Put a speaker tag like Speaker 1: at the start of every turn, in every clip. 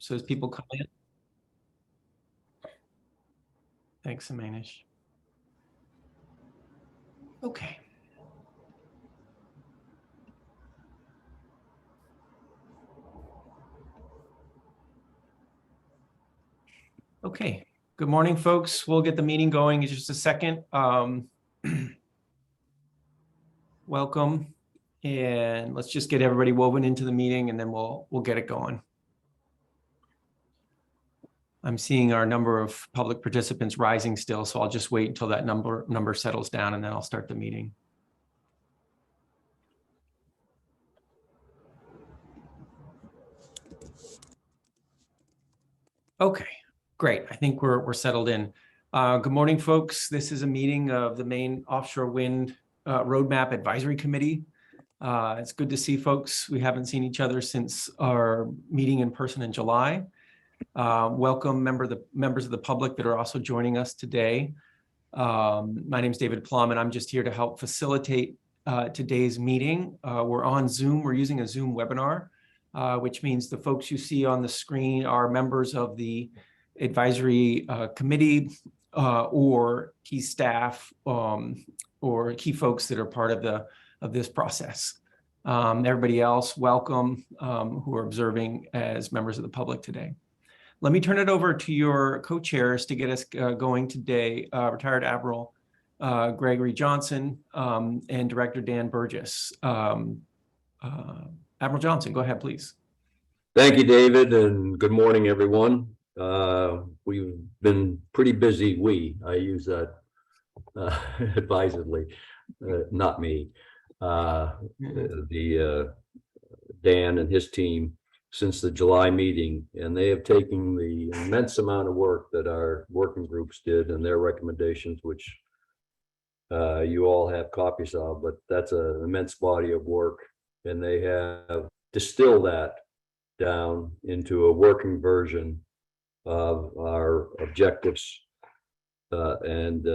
Speaker 1: So as people come in. Thanks, Amanish. Okay. Okay. Good morning, folks. We'll get the meeting going in just a second. Welcome. And let's just get everybody woven into the meeting and then we'll get it going. I'm seeing our number of public participants rising still, so I'll just wait until that number settles down and then I'll start the meeting. Okay, great. I think we're settled in. Good morning, folks. This is a meeting of the Maine Offshore Wind Roadmap Advisory Committee. It's good to see folks. We haven't seen each other since our meeting in person in July. Welcome members of the public that are also joining us today. My name is David Plum, and I'm just here to help facilitate today's meeting. We're on Zoom. We're using a Zoom webinar, which means the folks you see on the screen are members of the advisory committee or key staff or key folks that are part of this process. Everybody else, welcome, who are observing as members of the public today. Let me turn it over to your co-chairs to get us going today, retired Admiral Gregory Johnson and Director Dan Burgess. Admiral Johnson, go ahead, please.
Speaker 2: Thank you, David, and good morning, everyone. We've been pretty busy. I use that advisedly, not me. Dan and his team since the July meeting, and they have taken the immense amount of work that our working groups did and their recommendations, which you all have copies of, but that's an immense body of work, and they have distilled that down into a working version of our objectives and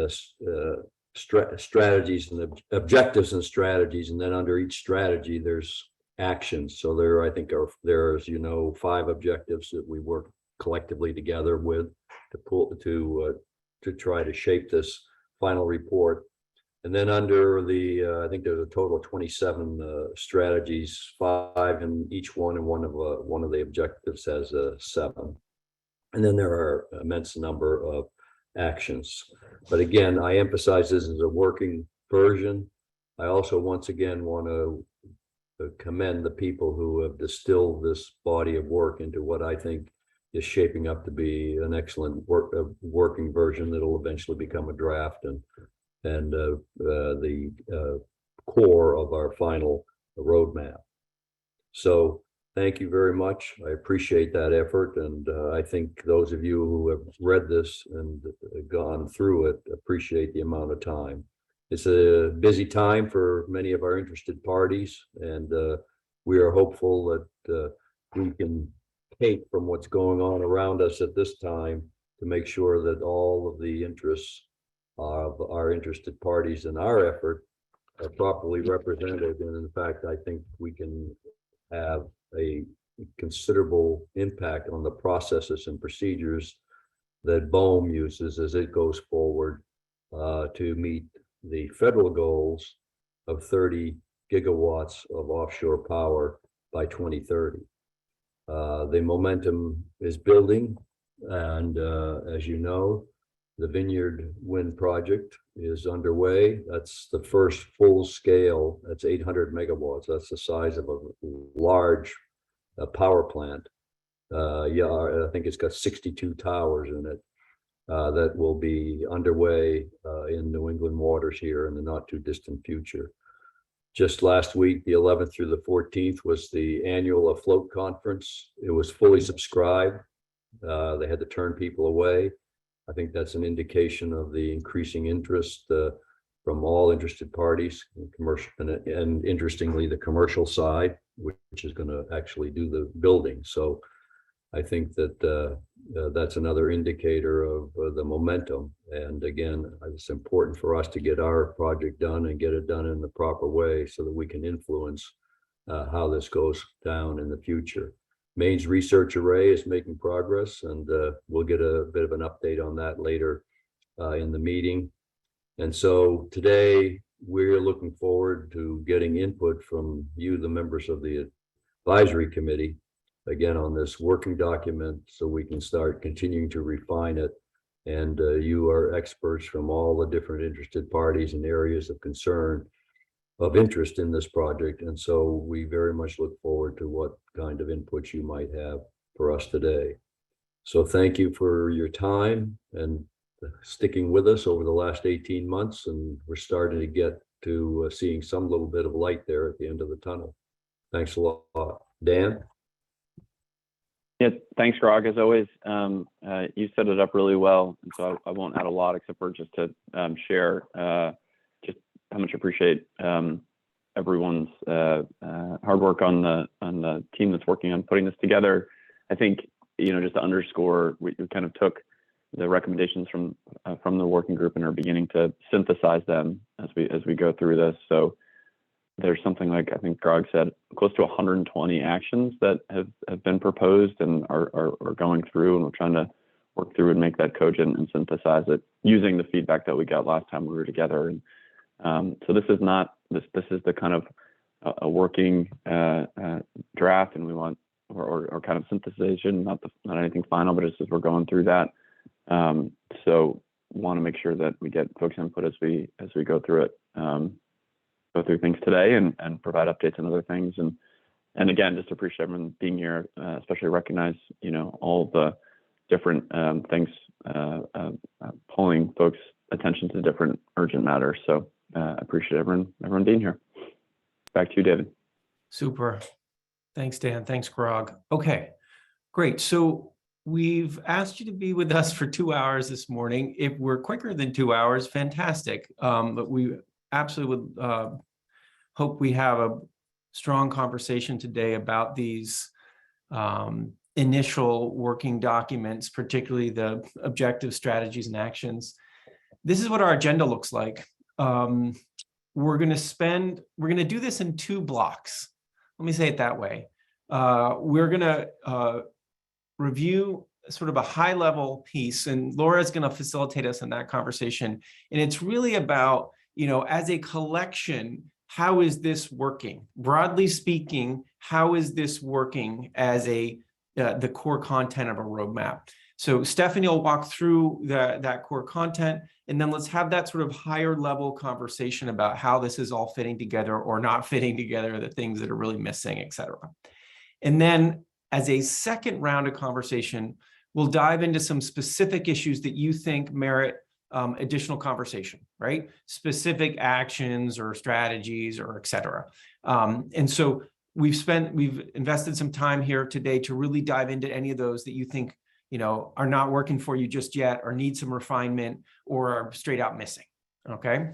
Speaker 2: strategies and objectives and strategies, and then under each strategy there's actions. So there, I think, there's 5 objectives that we work collectively together with to try to shape this final report. And then under the I think there's a total of 27 strategies, 5 in each one, and one of the objectives has 7. And then there are an immense number of actions. But again, I emphasize this as a working version. I also once again want to commend the people who have distilled this body of work into what I think is shaping up to be an excellent working version that will eventually become a draft and the core of our final roadmap. So thank you very much. I appreciate that effort, and I think those of you who have read this and gone through it appreciate the amount of time. It's a busy time for many of our interested parties, and we are hopeful that we can take from what's going on around us at this time to make sure that all of the interests of our interested parties in our effort are properly represented. And in fact, I think we can have a considerable impact on the processes and procedures that BOEM uses as it goes forward to meet the federal goals of 30 gigawatts of offshore power by 2030. The momentum is building, and as you know, the Vineyard Wind Project is underway. That's the first full scale, that's 800 megawatts. That's the size of a large power plant. I think it's got 62 towers in it. That will be underway in New England waters here in the not too distant future. Just last week, the 11th through the 14th, was the annual Afloat conference. It was fully subscribed. They had to turn people away. I think that's an indication of the increasing interest from all interested parties, commercial, and interestingly, the commercial side, which is going to actually do the building. So I think that that's another indicator of the momentum. And again, it's important for us to get our project done and get it done in the proper way so that we can influence how this goes down in the future. Maine's research array is making progress, and we'll get a bit of an update on that later in the meeting. And so today we're looking forward to getting input from you, the members of the advisory committee, again on this working document, so we can start continuing to refine it. And you are experts from all the different interested parties and areas of concern of interest in this project. And so we very much look forward to what kind of input you might have for us today. So thank you for your time and sticking with us over the last 18 months. And we're starting to get to seeing some little bit of light there at the end of the tunnel. Thanks a lot. Dan?
Speaker 3: Yeah, thanks, Grog. As always, you set it up really well, and so I won't add a lot except for just to share just how much I appreciate everyone's hard work on the team that's working on putting this together. I think, you know, just to underscore, we kind of took the recommendations from the working group and are beginning to synthesize them as we go through this. So there's something like, I think Grog said, close to 120 actions that have been proposed and are going through, and we're trying to work through and make that cogent and synthesize it using the feedback that we got last time we were together. And so this is not this is the kind of a working draft, and we want or kind of synthesization, not anything final, but just as we're going through that. So want to make sure that we get folks' input as we go through it. Go through things today and provide updates on other things, and again, just appreciate everyone being here, especially recognize, you know, all the different things pulling folks' attention to different urgent matters. So appreciate everyone being here. Back to you, David.
Speaker 1: Super. Thanks, Dan. Thanks, Grog. Okay, great. So we've asked you to be with us for 2 hours this morning. If we're quicker than 2 hours, fantastic. But we absolutely would hope we have a strong conversation today about these initial working documents, particularly the objectives, strategies, and actions. This is what our agenda looks like. We're going to do this in 2 blocks. Let me say it that way. We're going to review sort of a high level piece, and Laura's going to facilitate us in that conversation. And it's really about, you know, as a collection, how is this working? Broadly speaking, how is this working as the core content of a roadmap? So Stephanie will walk through that core content, and then let's have that sort of higher level conversation about how this is all fitting together or not fitting together, the things that are really missing, et cetera. And then as a second round of conversation, we'll dive into some specific issues that you think merit additional conversation, right? Specific actions or strategies or et cetera. And so we've invested some time here today to really dive into any of those that you think, you know, are not working for you just yet, or need some refinement, or are straight out missing, okay?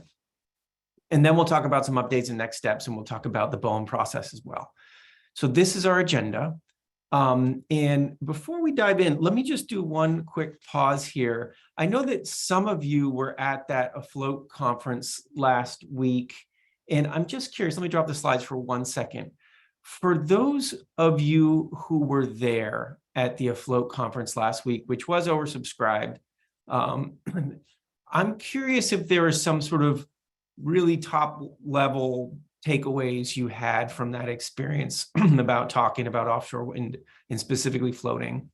Speaker 1: And then we'll talk about some updates and next steps, and we'll talk about the BOEM process as well. So this is our agenda. And before we dive in, let me just do one quick pause here. I know that some of you were at that Afloat conference last week, and I'm just curious, let me drop the slides for 1 second. For those of you who were there at the Afloat conference last week, which was oversubscribed, I'm curious if there is some sort of really top level takeaways you had from that experience about talking about offshore wind and specifically floating.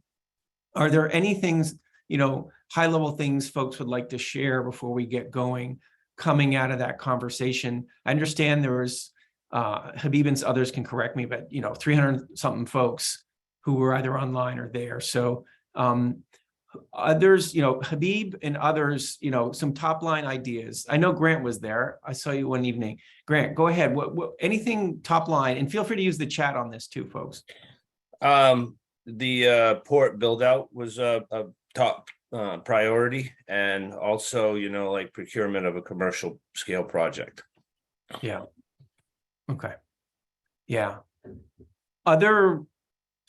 Speaker 1: Are there any things, you know, high level things folks would like to share before we get going coming out of that conversation? I understand there was Habib and others can correct me, but, you know, 300 something folks who were either online or there. So others, you know, Habib and others, you know, some top line ideas. I know Grant was there. I saw you one evening. Grant, go ahead. What anything top line, and feel free to use the chat on this too, folks.
Speaker 4: The port build out was a top priority, and also, you know, like procurement of a commercial scale project.
Speaker 1: Yeah. Okay. Yeah. Other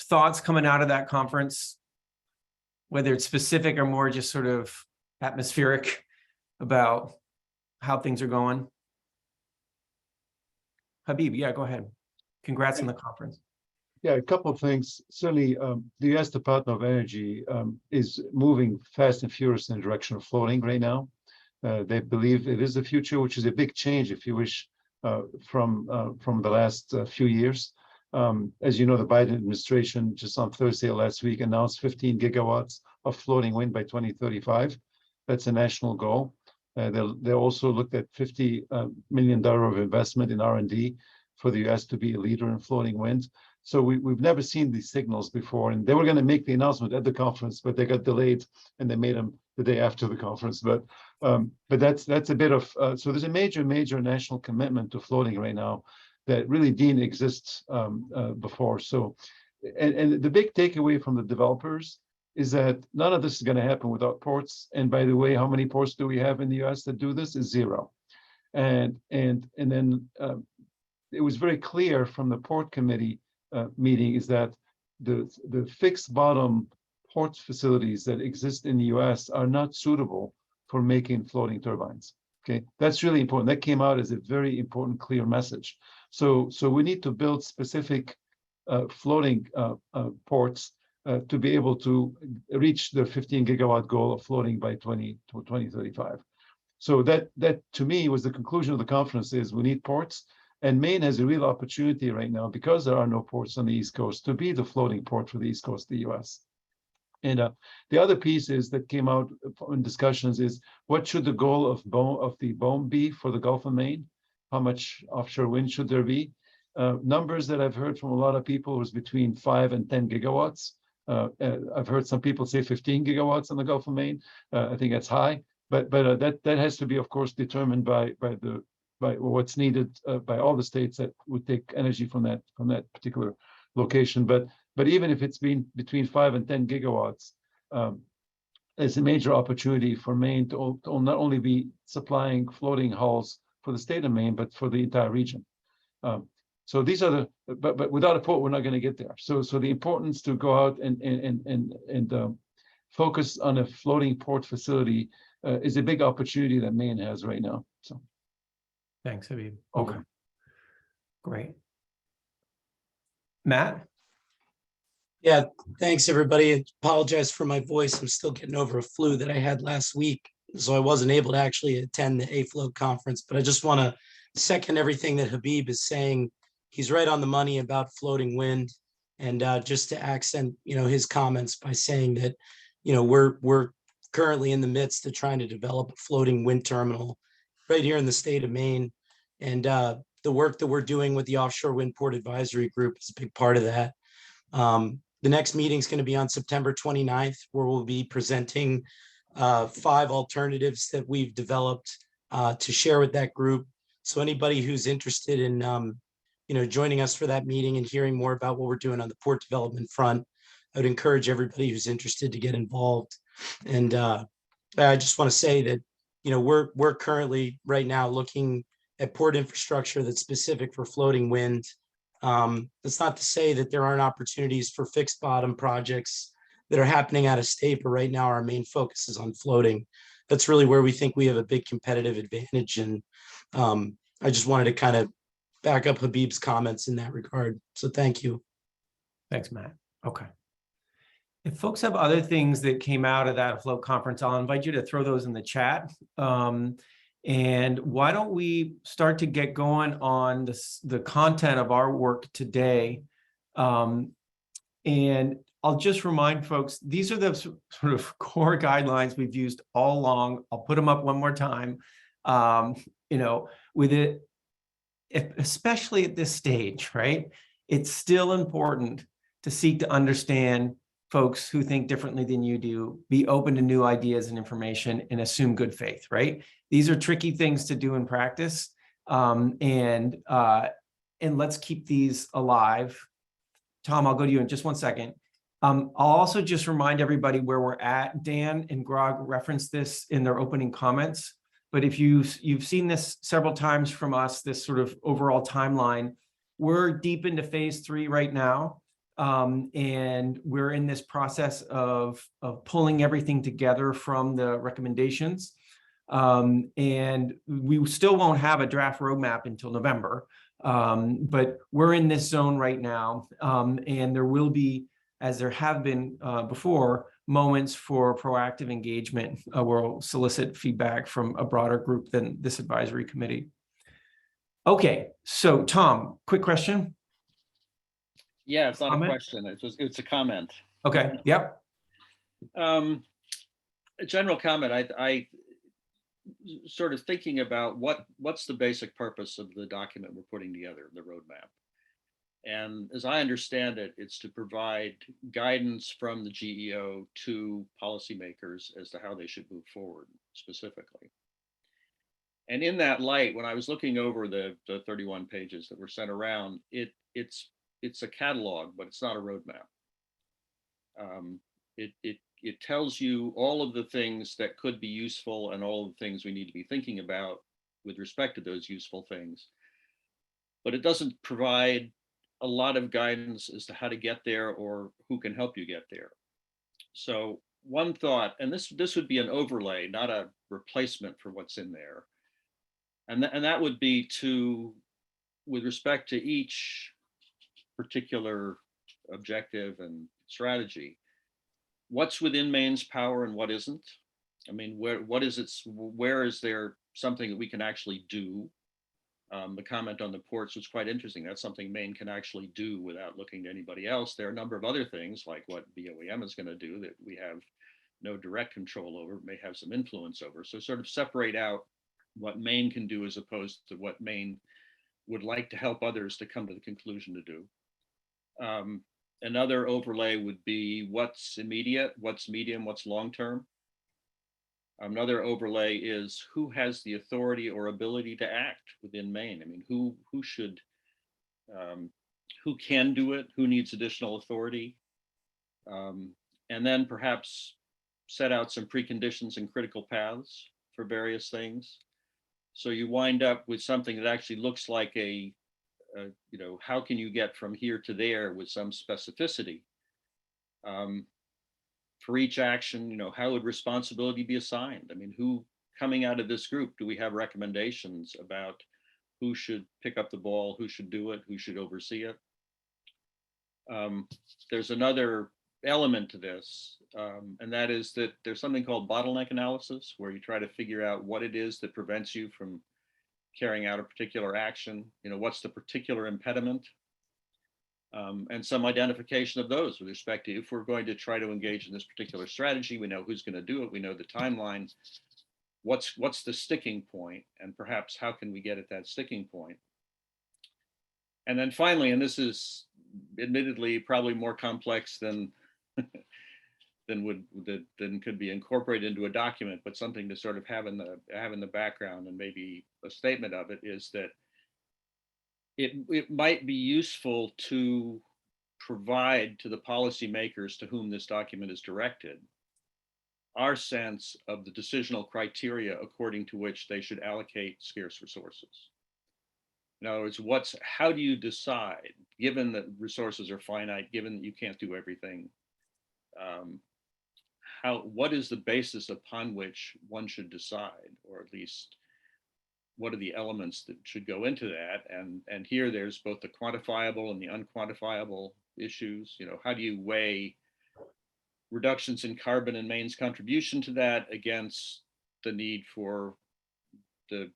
Speaker 1: thoughts coming out of that conference, whether it's specific or more just sort of atmospheric about how things are going? Habib, yeah, go ahead. Congrats on the conference.
Speaker 5: Yeah, a couple of things. Certainly, the U.S. Department of Energy is moving fast and furious in the direction of floating right now. They believe it is the future, which is a big change, if you wish, from the last few years. As you know, the Biden administration just on Thursday of last week announced 15 gigawatts of floating wind by 2035. That's a national goal. They also looked at $50 million of investment in R&D for the U.S. to be a leader in floating wind. So we've never seen these signals before, and they were going to make the announcement at the conference, but they got delayed, and they made them the day after the conference. But that's a bit of so there's a major national commitment to floating right now that really didn't exist before. So, and the big takeaway from the developers is that none of this is going to happen without ports. And by the way, how many ports do we have in the U.S. that do this? Is zero. And then it was very clear from the port committee meeting is that the fixed bottom port facilities that exist in the U.S. are not suitable for making floating turbines. Okay, that's really important. That came out as a very important, clear message. So we need to build specific floating ports to be able to reach the 15 gigawatt goal of floating by 2035. So that to me was the conclusion of the conference: is we need ports. And Maine has a real opportunity right now, because there are no ports on the East Coast, to be the floating port for the East Coast of the U.S. And the other piece is that came out in discussions is what should the goal of the BOEM be for the Gulf of Maine? How much offshore wind should there be? Numbers that I've heard from a lot of people was between 5 and 10 gigawatts. I've heard some people say 15 gigawatts on the Gulf of Maine. I think that's high, but that has to be, of course, determined by what's needed by all the states that would take energy from that particular location. But even if it's been between 5 and 10 gigawatts, it's a major opportunity for Maine to not only be supplying floating hulls for the state of Maine, but for the entire region. So these are but without a port, we're not going to get there. So the importance to go out and focus on a floating port facility is a big opportunity that Maine has right now. So.
Speaker 1: Thanks, Habib. Okay, great. Matt?
Speaker 6: Yeah, thanks, everybody. I apologize for my voice. I'm still getting over a flu that I had last week, so I wasn't able to actually attend the AFLOAT conference. But I just want to second everything that Habib is saying. He's right on the money about floating wind, and just to accent, his comments by saying that, we're currently in the midst of trying to develop a floating wind terminal right here in the state of Maine. And the work that we're doing with the Offshore Wind Port Advisory Group is a big part of that. The next meeting is going to be on September 29th, where we'll be presenting 5 alternatives that we've developed to share with that group. So anybody who's interested in, joining us for that meeting and hearing more about what we're doing on the port development front, I would encourage everybody who's interested to get involved. And I just want to say that, we're currently right now looking at port infrastructure that's specific for floating wind. That's not to say that there aren't opportunities for fixed bottom projects that are happening out of state, but right now our main focus is on floating. That's really where we think we have a big competitive advantage. And I just wanted to kind of back up Habib's comments in that regard. So thank you.
Speaker 1: Thanks, Matt. Okay. If folks have other things that came out of that AFLOAT conference, I'll invite you to throw those in the chat. And why don't we start to get going on the content of our work today? And I'll just remind folks, these are the sort of core guidelines we've used all along. I'll put them up one more time. With it, especially at this stage, right? It's still important to seek to understand folks who think differently than you do, be open to new ideas and information, and assume good faith, right? These are tricky things to do in practice, and let's keep these alive. Tom, I'll go to you in just one second. I'll also just remind everybody where we're at. Dan and Grog referenced this in their opening comments, but if you've seen this several times from us, this sort of overall timeline, we're deep into phase 3 right now. And we're in this process of pulling everything together from the recommendations. And we still won't have a draft roadmap until November. But we're in this zone right now, and there will be, as there have been before, moments for proactive engagement. We'll solicit feedback from a broader group than this advisory committee. Okay, so Tom, quick question.
Speaker 7: Yeah, it's not a
Speaker 1: Comment?
Speaker 7: question. It's a comment.
Speaker 1: Okay, yep.
Speaker 7: A general comment. I sort of thinking about what's the basic purpose of the document we're putting together, the roadmap. And as I understand it, it's to provide guidance from the GEO to policymakers as to how they should move forward specifically. And in that light, when I was looking over the 31 pages that were sent around, it's a catalog, but it's not a roadmap. It tells you all of the things that could be useful and all of the things we need to be thinking about with respect to those useful things. But it doesn't provide a lot of guidance as to how to get there or who can help you get there. So one thought, and this would be an overlay, not a replacement for what's in there. And that would be to, with respect to each particular objective and strategy, what's within Maine's power and what isn't? I mean, where is there something that we can actually do? The comment on the ports was quite interesting. That's something Maine can actually do without looking to anybody else. There are a number of other things like what BOEM is going to do that we have no direct control over, may have some influence over. So sort of separate out what Maine can do as opposed to what Maine would like to help others to come to the conclusion to do. Another overlay would be what's immediate, what's medium, what's long-term. Another overlay is who has the authority or ability to act within Maine. I mean, who should, who can do it, who needs additional authority, and then perhaps set out some preconditions and critical paths for various things. So you wind up with something that actually looks like you know, how can you get from here to there with some specificity? For each action, you know, how would responsibility be assigned? I mean, who coming out of this group, do we have recommendations about who should pick up the ball, who should do it, who should oversee it? There's another element to this, and that is that there's something called bottleneck analysis, where you try to figure out what it is that prevents you from carrying out a particular action. You know, what's the particular impediment? And some identification of those with respect to if we're going to try to engage in this particular strategy, we know who's going to do it, we know the timelines, what's the sticking point, and perhaps how can we get at that sticking point? And then finally, and this is admittedly probably more complex than than could be incorporated into a document, but something to sort of have in the background and maybe a statement of it, is that it might be useful to provide to the policymakers to whom this document is directed our sense of the decisional criteria according to which they should allocate scarce resources. In other words, how do you decide, given that resources are finite, given that you can't do everything, what is the basis upon which one should decide, or at least what are the elements that should go into that? And here there's both the quantifiable and the unquantifiable issues. You know, how do you weigh reductions in carbon and Maine's contribution to that against the need for the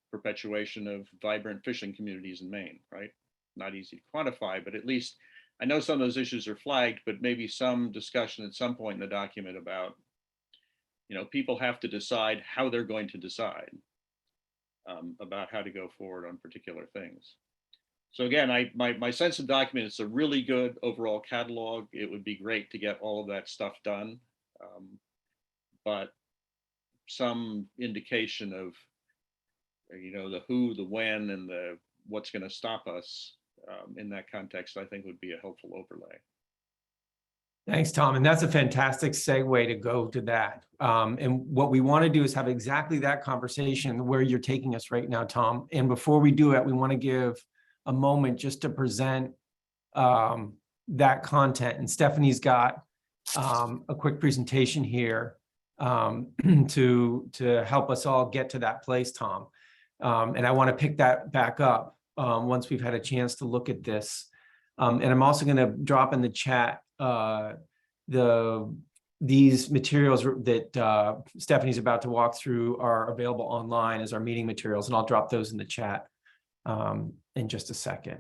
Speaker 7: perpetuation of vibrant fishing communities in Maine, right? Not easy to quantify, but at least I know some of those issues are flagged, but maybe some discussion at some point in the document about, you know, people have to decide how they're going to decide about how to go forward on particular things. So again, my sense of document, it's a really good overall catalog. It would be great to get all of that stuff done, but some indication of, you know, the who, the when, and the what's going to stop us in that context, I think would be a helpful overlay.
Speaker 1: Thanks, Tom. And that's a fantastic segue to go to that. And what we want to do is have exactly that conversation where you're taking us right now, Tom. And before we do it, we want to give a moment just to present that content. And Stephanie's got a quick presentation here to help us all get to that place, Tom. And I want to pick that back up once we've had a chance to look at this. And I'm also going to drop in the chat these materials that Stephanie's about to walk through are available online as our meeting materials, and I'll drop those in the chat in just a second.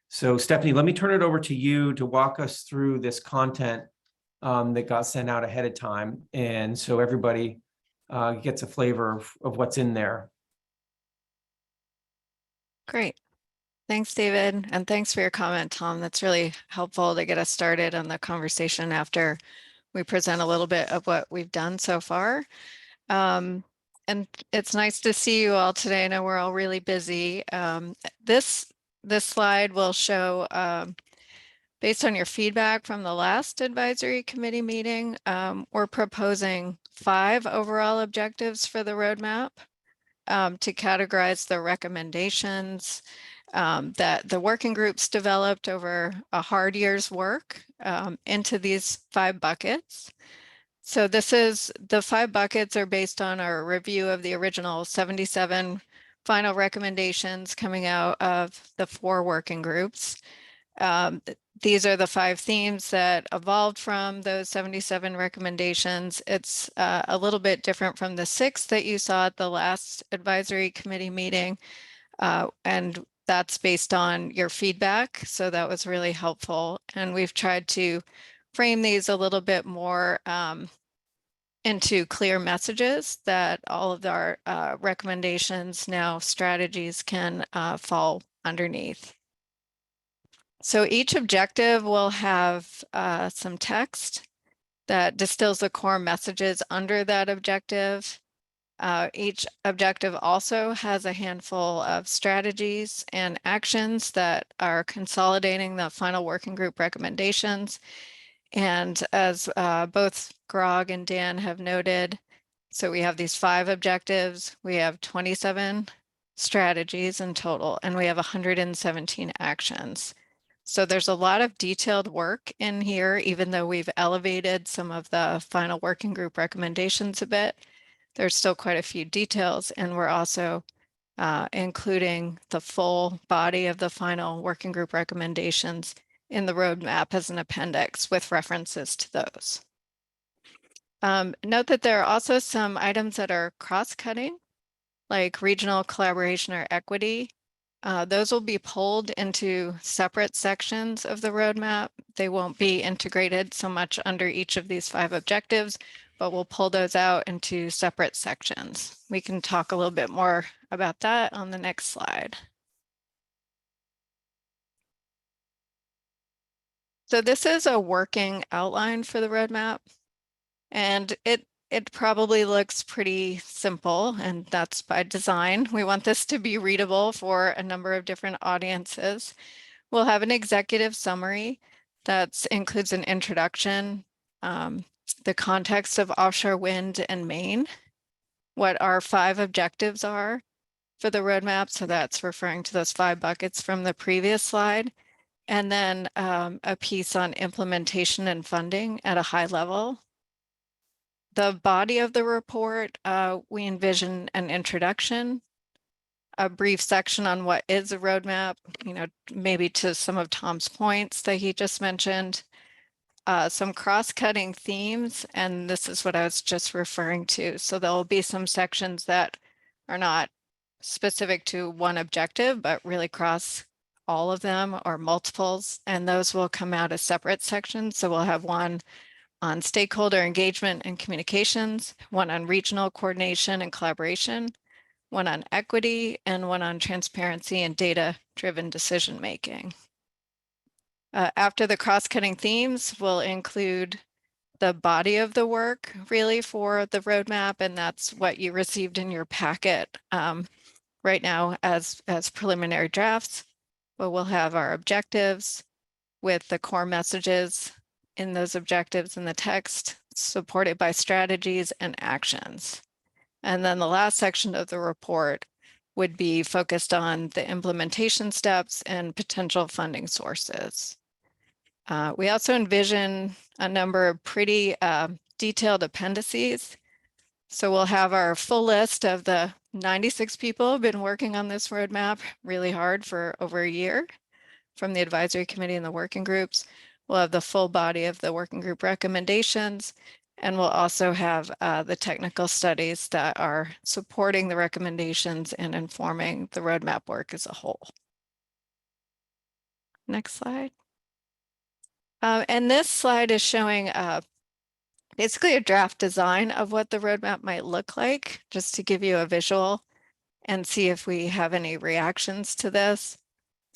Speaker 1: So Stephanie, let me turn it over to you to walk us through this content that got sent out ahead of time. And so everybody gets a flavor of what's in there.
Speaker 8: Great. Thanks, David. And thanks for your comment, Tom. That's really helpful to get us started on the conversation after we present a little bit of what we've done so far. And it's nice to see you all today. I know we're all really busy. This slide will show, based on your feedback from the last advisory committee meeting, we're proposing 5 overall objectives for the roadmap to categorize the recommendations that the working groups developed over a hard year's work into these 5 buckets. So the 5 buckets are based on our review of the original 77 final recommendations coming out of the 4 working groups. These are the 5 themes that evolved from those 77 recommendations. It's a little bit different from the 6 that you saw at the last advisory committee meeting. And that's based on your feedback. So that was really helpful. And we've tried to frame these a little bit more into clear messages that all of our recommendations, now strategies, can fall underneath. So each objective will have some text that distills the core messages under that objective. Each objective also has a handful of strategies and actions that are consolidating the final working group recommendations. And as both Grog and Dan have noted, so we have these 5 objectives, we have 27 strategies in total, and we have 117 actions. So there's a lot of detailed work in here, even though we've elevated some of the final working group recommendations a bit. There's still quite a few details, and we're also including the full body of the final working group recommendations in the roadmap as an appendix with references to those. Note that there are also some items that are cross-cutting, like regional collaboration or equity. Those will be pulled into separate sections of the roadmap. They won't be integrated so much under each of these 5 objectives, but we'll pull those out into separate sections. We can talk a little bit more about that on the next slide. So this is a working outline for the roadmap, and it probably looks pretty simple, and that's by design. We want this to be readable for a number of different audiences. We'll have an executive summary that includes an introduction, the context of offshore wind and Maine, what our 5 objectives are for the roadmap. So that's referring to those 5 buckets from the previous slide. And then a piece on implementation and funding at a high level. The body of the report, we envision an introduction, a brief section on what is a roadmap, maybe to some of Tom's points that he just mentioned, some cross-cutting themes, and this is what I was just referring to. So there will be some sections that are not specific to one objective, but really cross all of them or multiples, and those will come out as separate sections. So we'll have one on stakeholder engagement and communications, one on regional coordination and collaboration, one on equity, and one on transparency and data-driven decision-making. After the cross-cutting themes, we'll include the body of the work really for the roadmap, and that's what you received in your packet right now as preliminary drafts. But we'll have our objectives with the core messages in those objectives in the text, supported by strategies and actions. And then the last section of the report would be focused on the implementation steps and potential funding sources. We also envision a number of pretty detailed appendices So we'll have our full list of the 96 people who've been working on this roadmap really hard for over a year from the advisory committee and the working groups. We'll have the full body of the working group recommendations, and we'll also have the technical studies that are supporting the recommendations and informing the roadmap work as a whole. Next slide. And this slide is showing basically a draft design of what the roadmap might look like, just to give you a visual and see if we have any reactions to this.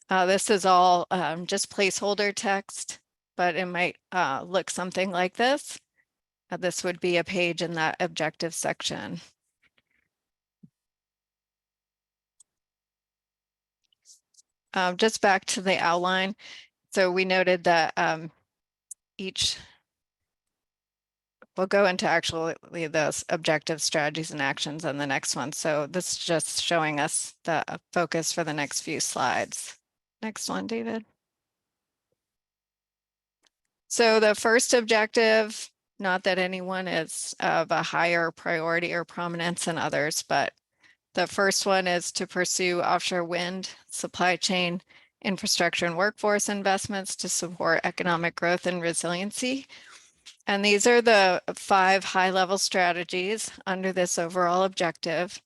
Speaker 8: This is all just placeholder text, but it might look something like this. This would be a page in that objective section. Just back to the outline. So we noted that we'll go into actually those objective strategies and actions on the next one. So this is just showing us the focus for the next few slides. Next one, David. So the first objective, not that anyone is of a higher priority or prominence than others, but the first one is to pursue offshore wind supply chain infrastructure and workforce investments to support economic growth and resiliency. And these are the 5 high-level strategies under this overall objective: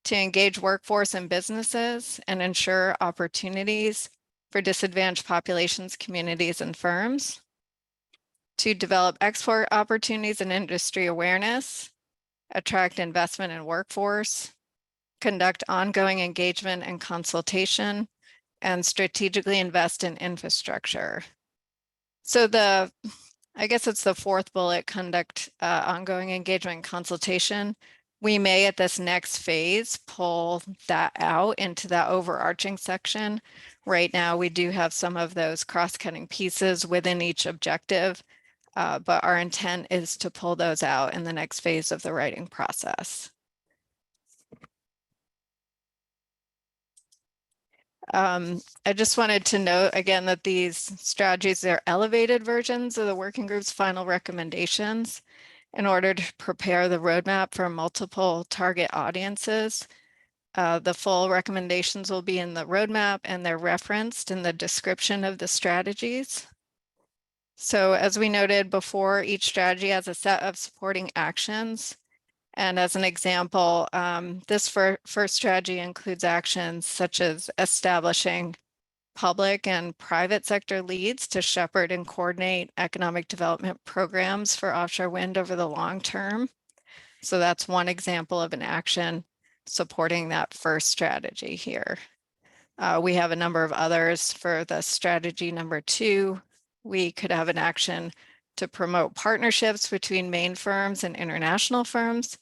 Speaker 8: to engage workforce and businesses and ensure opportunities for disadvantaged populations, communities, and firms; to develop export opportunities and industry awareness, attract investment and workforce, conduct ongoing engagement and consultation, and strategically invest in infrastructure. So I guess it's the 4th bullet, conduct ongoing engagement and consultation. We may at this next phase pull that out into that overarching section. Right now, we do have some of those cross-cutting pieces within each objective, but our intent is to pull those out in the next phase of the writing process. I just wanted to note again that these strategies are elevated versions of the working group's final recommendations in order to prepare the roadmap for multiple target audiences. The full recommendations will be in the roadmap, and they're referenced in the description of the strategies. So as we noted before, each strategy has a set of supporting actions. And as an example, this first strategy includes actions such as establishing public and private sector leads to shepherd and coordinate economic development programs for offshore wind over the long term. So that's one example of an action supporting that first strategy here. We have a number of others for the strategy number 2. We could have an action to promote partnerships between Maine firms and international firms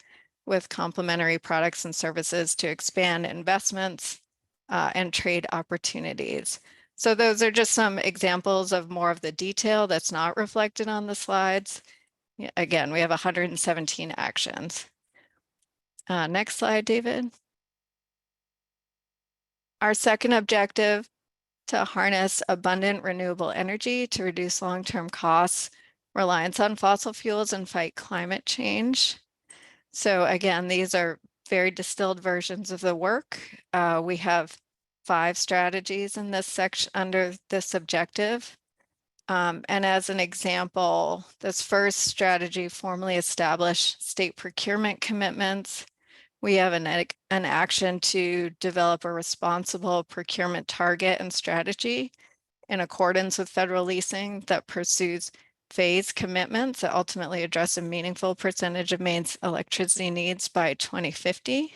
Speaker 8: with complementary products and services to expand investments and trade opportunities. So those are just some examples of more of the detail that's not reflected on the slides. Again, we have 117 actions. Next slide, David. Our second objective: to harness abundant renewable energy to reduce long-term costs, reliance on fossil fuels, and fight climate change. So again, these are very distilled versions of the work. We have 5 strategies in this section under this objective. And as an example, this first strategy formally established state procurement commitments. We have an action to develop a responsible procurement target and strategy in accordance with federal leasing that pursues phased commitments that ultimately address a meaningful percentage of Maine's electricity needs by 2050.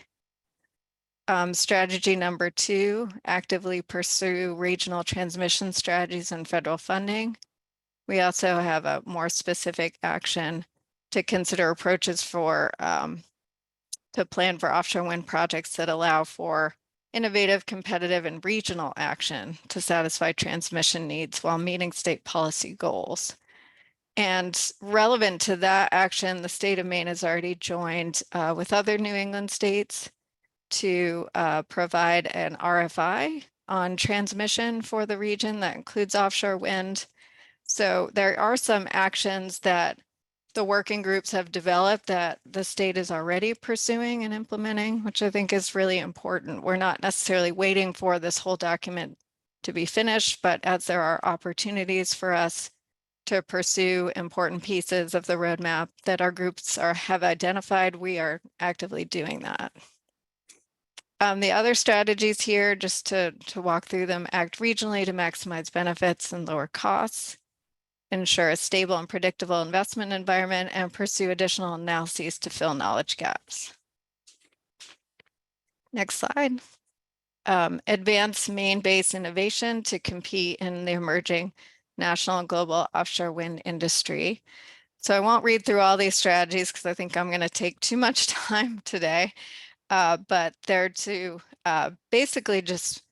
Speaker 8: Strategy number 2, actively pursue regional transmission strategies and federal funding. We also have a more specific action to consider approaches for to plan for offshore wind projects that allow for innovative, competitive, and regional action to satisfy transmission needs while meeting state policy goals. And relevant to that action, the state of Maine has already joined with other New England states to provide an RFI on transmission for the region that includes offshore wind. So there are some actions that the working groups have developed that the state is already pursuing and implementing, which I think is really important. We're not necessarily waiting for this whole document to be finished, but as there are opportunities for us to pursue important pieces of the roadmap that our groups have identified, we are actively doing that. The other strategies here, just to walk through them: act regionally to maximize benefits and lower costs, ensure a stable and predictable investment environment, and pursue additional analyses to fill knowledge gaps. Next slide. Advance Maine-based innovation to compete in the emerging national and global offshore wind industry. So I won't read through all these strategies because I think I'm going to take too much time today, but they're to basically just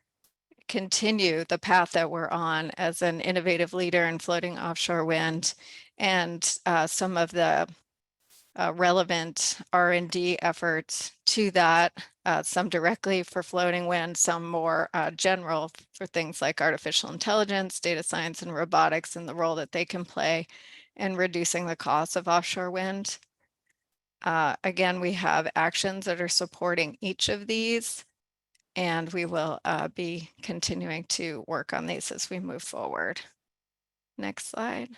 Speaker 8: continue the path that we're on as an innovative leader in floating offshore wind, and some of the relevant R&D efforts to that, some directly for floating wind, some more general for things like artificial intelligence, data science, and robotics, and the role that they can play in reducing the cost of offshore wind. Again, we have actions that are supporting each of these, and we will be continuing to work on these as we move forward. Next slide.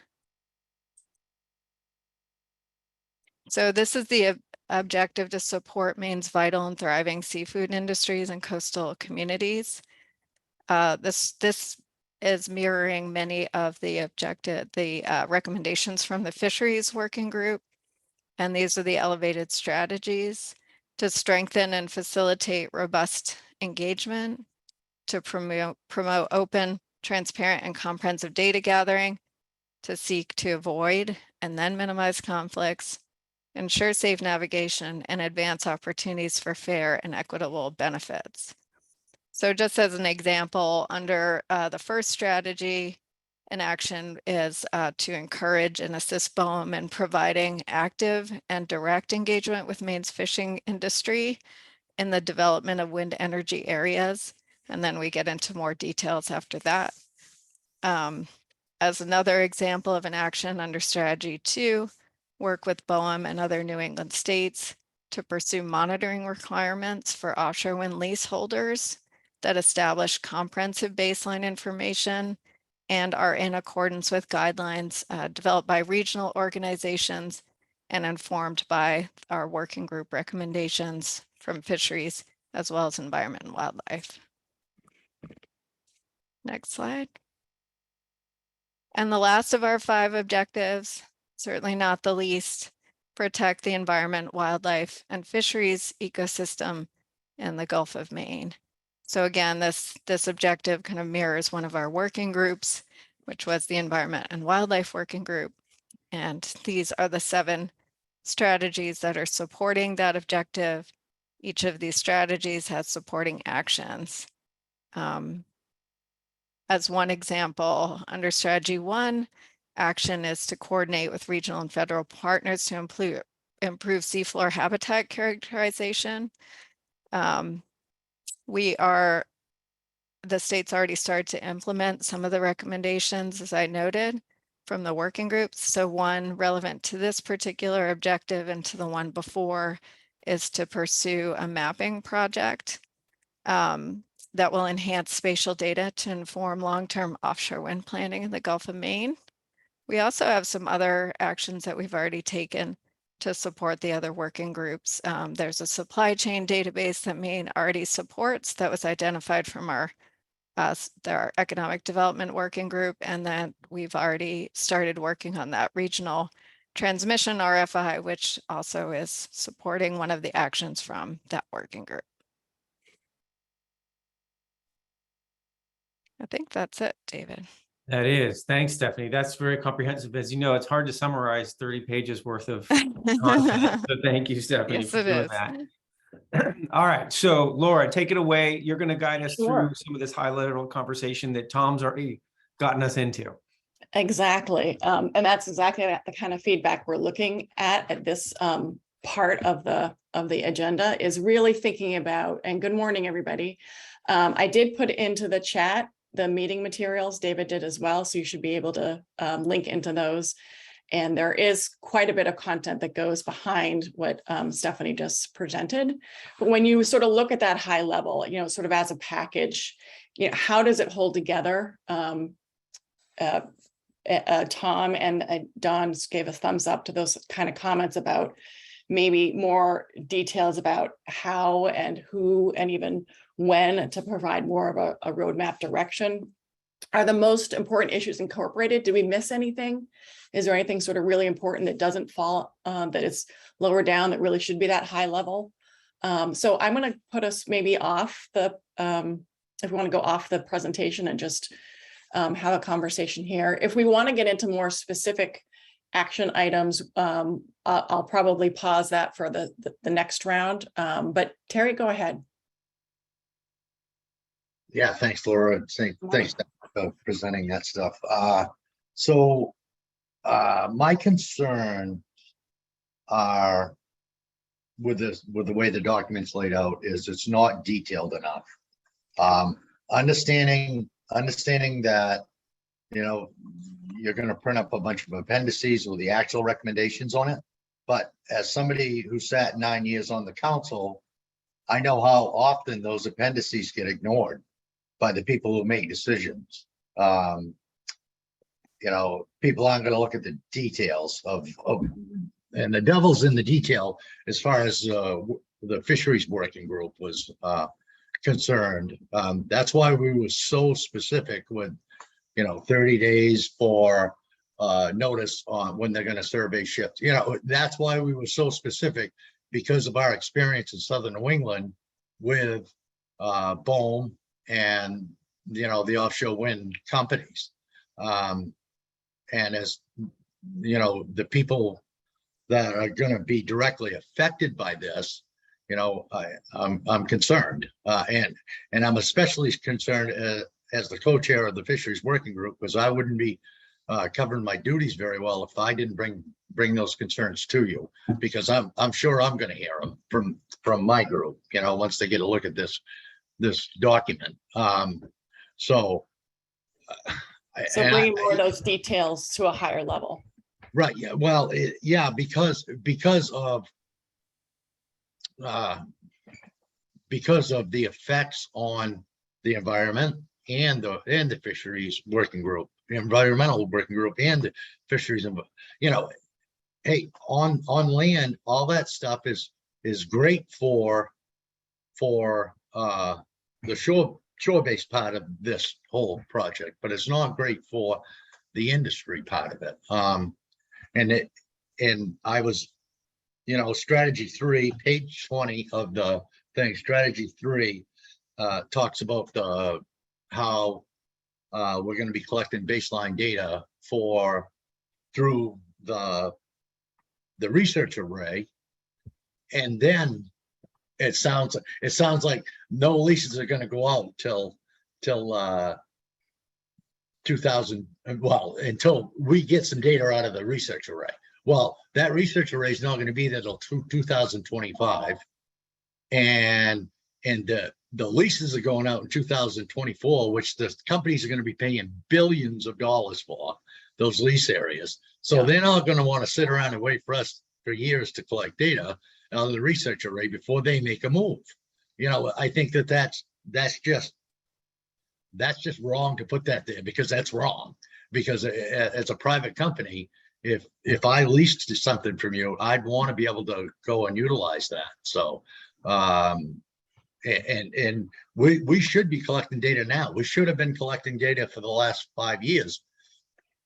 Speaker 8: So this is the objective to support Maine's vital and thriving seafood industries and coastal communities. This is mirroring many of the recommendations from the Fisheries Working Group, and these are the elevated strategies to strengthen and facilitate robust engagement, to promote open, transparent, and comprehensive data gathering, to seek to avoid and then minimize conflicts, ensure safe navigation, and advance opportunities for fair and equitable benefits. So just as an example, under the first strategy, an action is to encourage and assist BOEM in providing active and direct engagement with Maine's fishing industry in the development of wind energy areas. And then we get into more details after that. As another example of an action under strategy 2, work with BOEM and other New England states to pursue monitoring requirements for offshore wind leaseholders that establish comprehensive baseline information and are in accordance with guidelines developed by regional organizations and informed by our working group recommendations from fisheries, as well as environment and wildlife. Next slide. And the last of our 5 objectives, certainly not the least, protect the environment, wildlife, and fisheries ecosystem in the Gulf of Maine. So again, this objective kind of mirrors one of our working groups, which was the Environment and Wildlife Working Group. And these are the 7 strategies that are supporting that objective. Each of these strategies has supporting actions. As one example, under strategy 1, action is to coordinate with regional and federal partners to improve seafloor habitat characterization. The state's already started to implement some of the recommendations, as I noted, from the working groups. So one relevant to this particular objective and to the one before is to pursue a mapping project that will enhance spatial data to inform long-term offshore wind planning in the Gulf of Maine. We also have some other actions that we've already taken to support the other working groups. There's a supply chain database that Maine already supports that was identified from our economic development working group, and then we've already started working on that regional transmission RFI, which also is supporting one of the actions from that working group. I think that's it, David.
Speaker 1: That is. Thanks, Stephanie. That's very comprehensive. As you know, it's hard to summarize 30 pages worth of content. So thank you, Stephanie,
Speaker 8: Yes,
Speaker 1: for
Speaker 8: it
Speaker 1: doing
Speaker 8: is.
Speaker 1: that. All right. So Laura, take it away. You're going to guide us
Speaker 9: Sure.
Speaker 1: through some of this high-level conversation that Tom's already gotten us into.
Speaker 9: Exactly. And that's exactly the kind of feedback we're looking at this part of the agenda, is really thinking about, and good morning, everybody. I did put into the chat the meeting materials. David did as well, so you should be able to link into those. And there is quite a bit of content that goes behind what Stephanie just presented. But when you sort of look at that high level, sort of as a package, how does it hold together? Tom and Don gave a thumbs up to those kind of comments about maybe more details about how and who and even when to provide more of a roadmap direction. Are the most important issues incorporated? Did we miss anything? Is there anything sort of really important that doesn't fall, that is lower down that really should be that high level? So I'm going to put us maybe off the, if we want to go off the presentation and just have a conversation here. If we want to get into more specific action items, I'll probably pause that for the next round. But Terry, go ahead.
Speaker 10: Yeah, thanks, Laura. Thanks for presenting that stuff. My concern are with the way the document's laid out is it's not detailed enough. Understanding that, you're going to print up a bunch of appendices with the actual recommendations on it. But as somebody who sat 9 years on the council, I know how often those appendices get ignored by the people who make decisions. People aren't going to look at the details of and the devil's in the detail as far as the fisheries working group was concerned. That's why we were so specific with 30 days for notice on when they're going to survey ships. That's why we were so specific, because of our experience in Southern New England with BOEM and the offshore wind companies. And as the people that are going to be directly affected by this, I'm concerned, and I'm especially concerned as the co-chair of the fisheries working group, because I wouldn't be covering my duties very well if I didn't bring those concerns to you, because I'm sure I'm going to hear them from my group, once they get a look at this document. So
Speaker 9: Bringing more of those details to a higher level.
Speaker 10: Right. Yeah. Well, because of the effects on the environment and the fisheries working group, the environmental working group, and the fisheries. Hey, on land, all that stuff is great for the shore-based part of this whole project, but it's not great for the industry part of it. And I was, strategy 3, page 20 of the thing, strategy 3 talks about how we're going to be collecting baseline data through the research array. And then it sounds like no leases are going to go out till 2000, until we get some data out of the research array. Well, that research array is not going to be there till 2025, and the leases are going out in 2024, which the companies are going to be paying billions of dollars for those lease areas. So they're not going to want to sit around and wait for us for years to collect data out of the research array before they make a move. I think that's just wrong to put that there, because that's wrong. Because as a private company, if I leased something from you, I'd want to be able to go and utilize that. So, and we should be collecting data now. We should have been collecting data for the last 5 years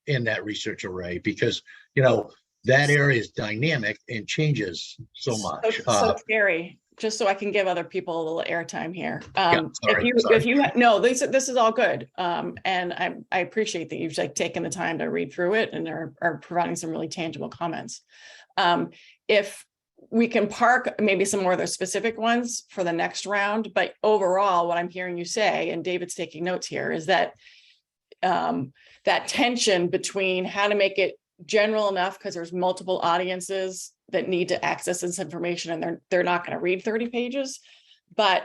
Speaker 10: in that research array, because that area is dynamic and changes so much.
Speaker 9: So Gary, just so I can give other people a little airtime here.
Speaker 10: Sorry.
Speaker 9: This is all good. And I appreciate that you've taken the time to read through it and are providing some really tangible comments. If we can park maybe some more of those specific ones for the next round, but overall, what I'm hearing you say, and David's taking notes here, is that that tension between how to make it general enough, because there's multiple audiences that need to access this information, and they're not going to read 30 pages, but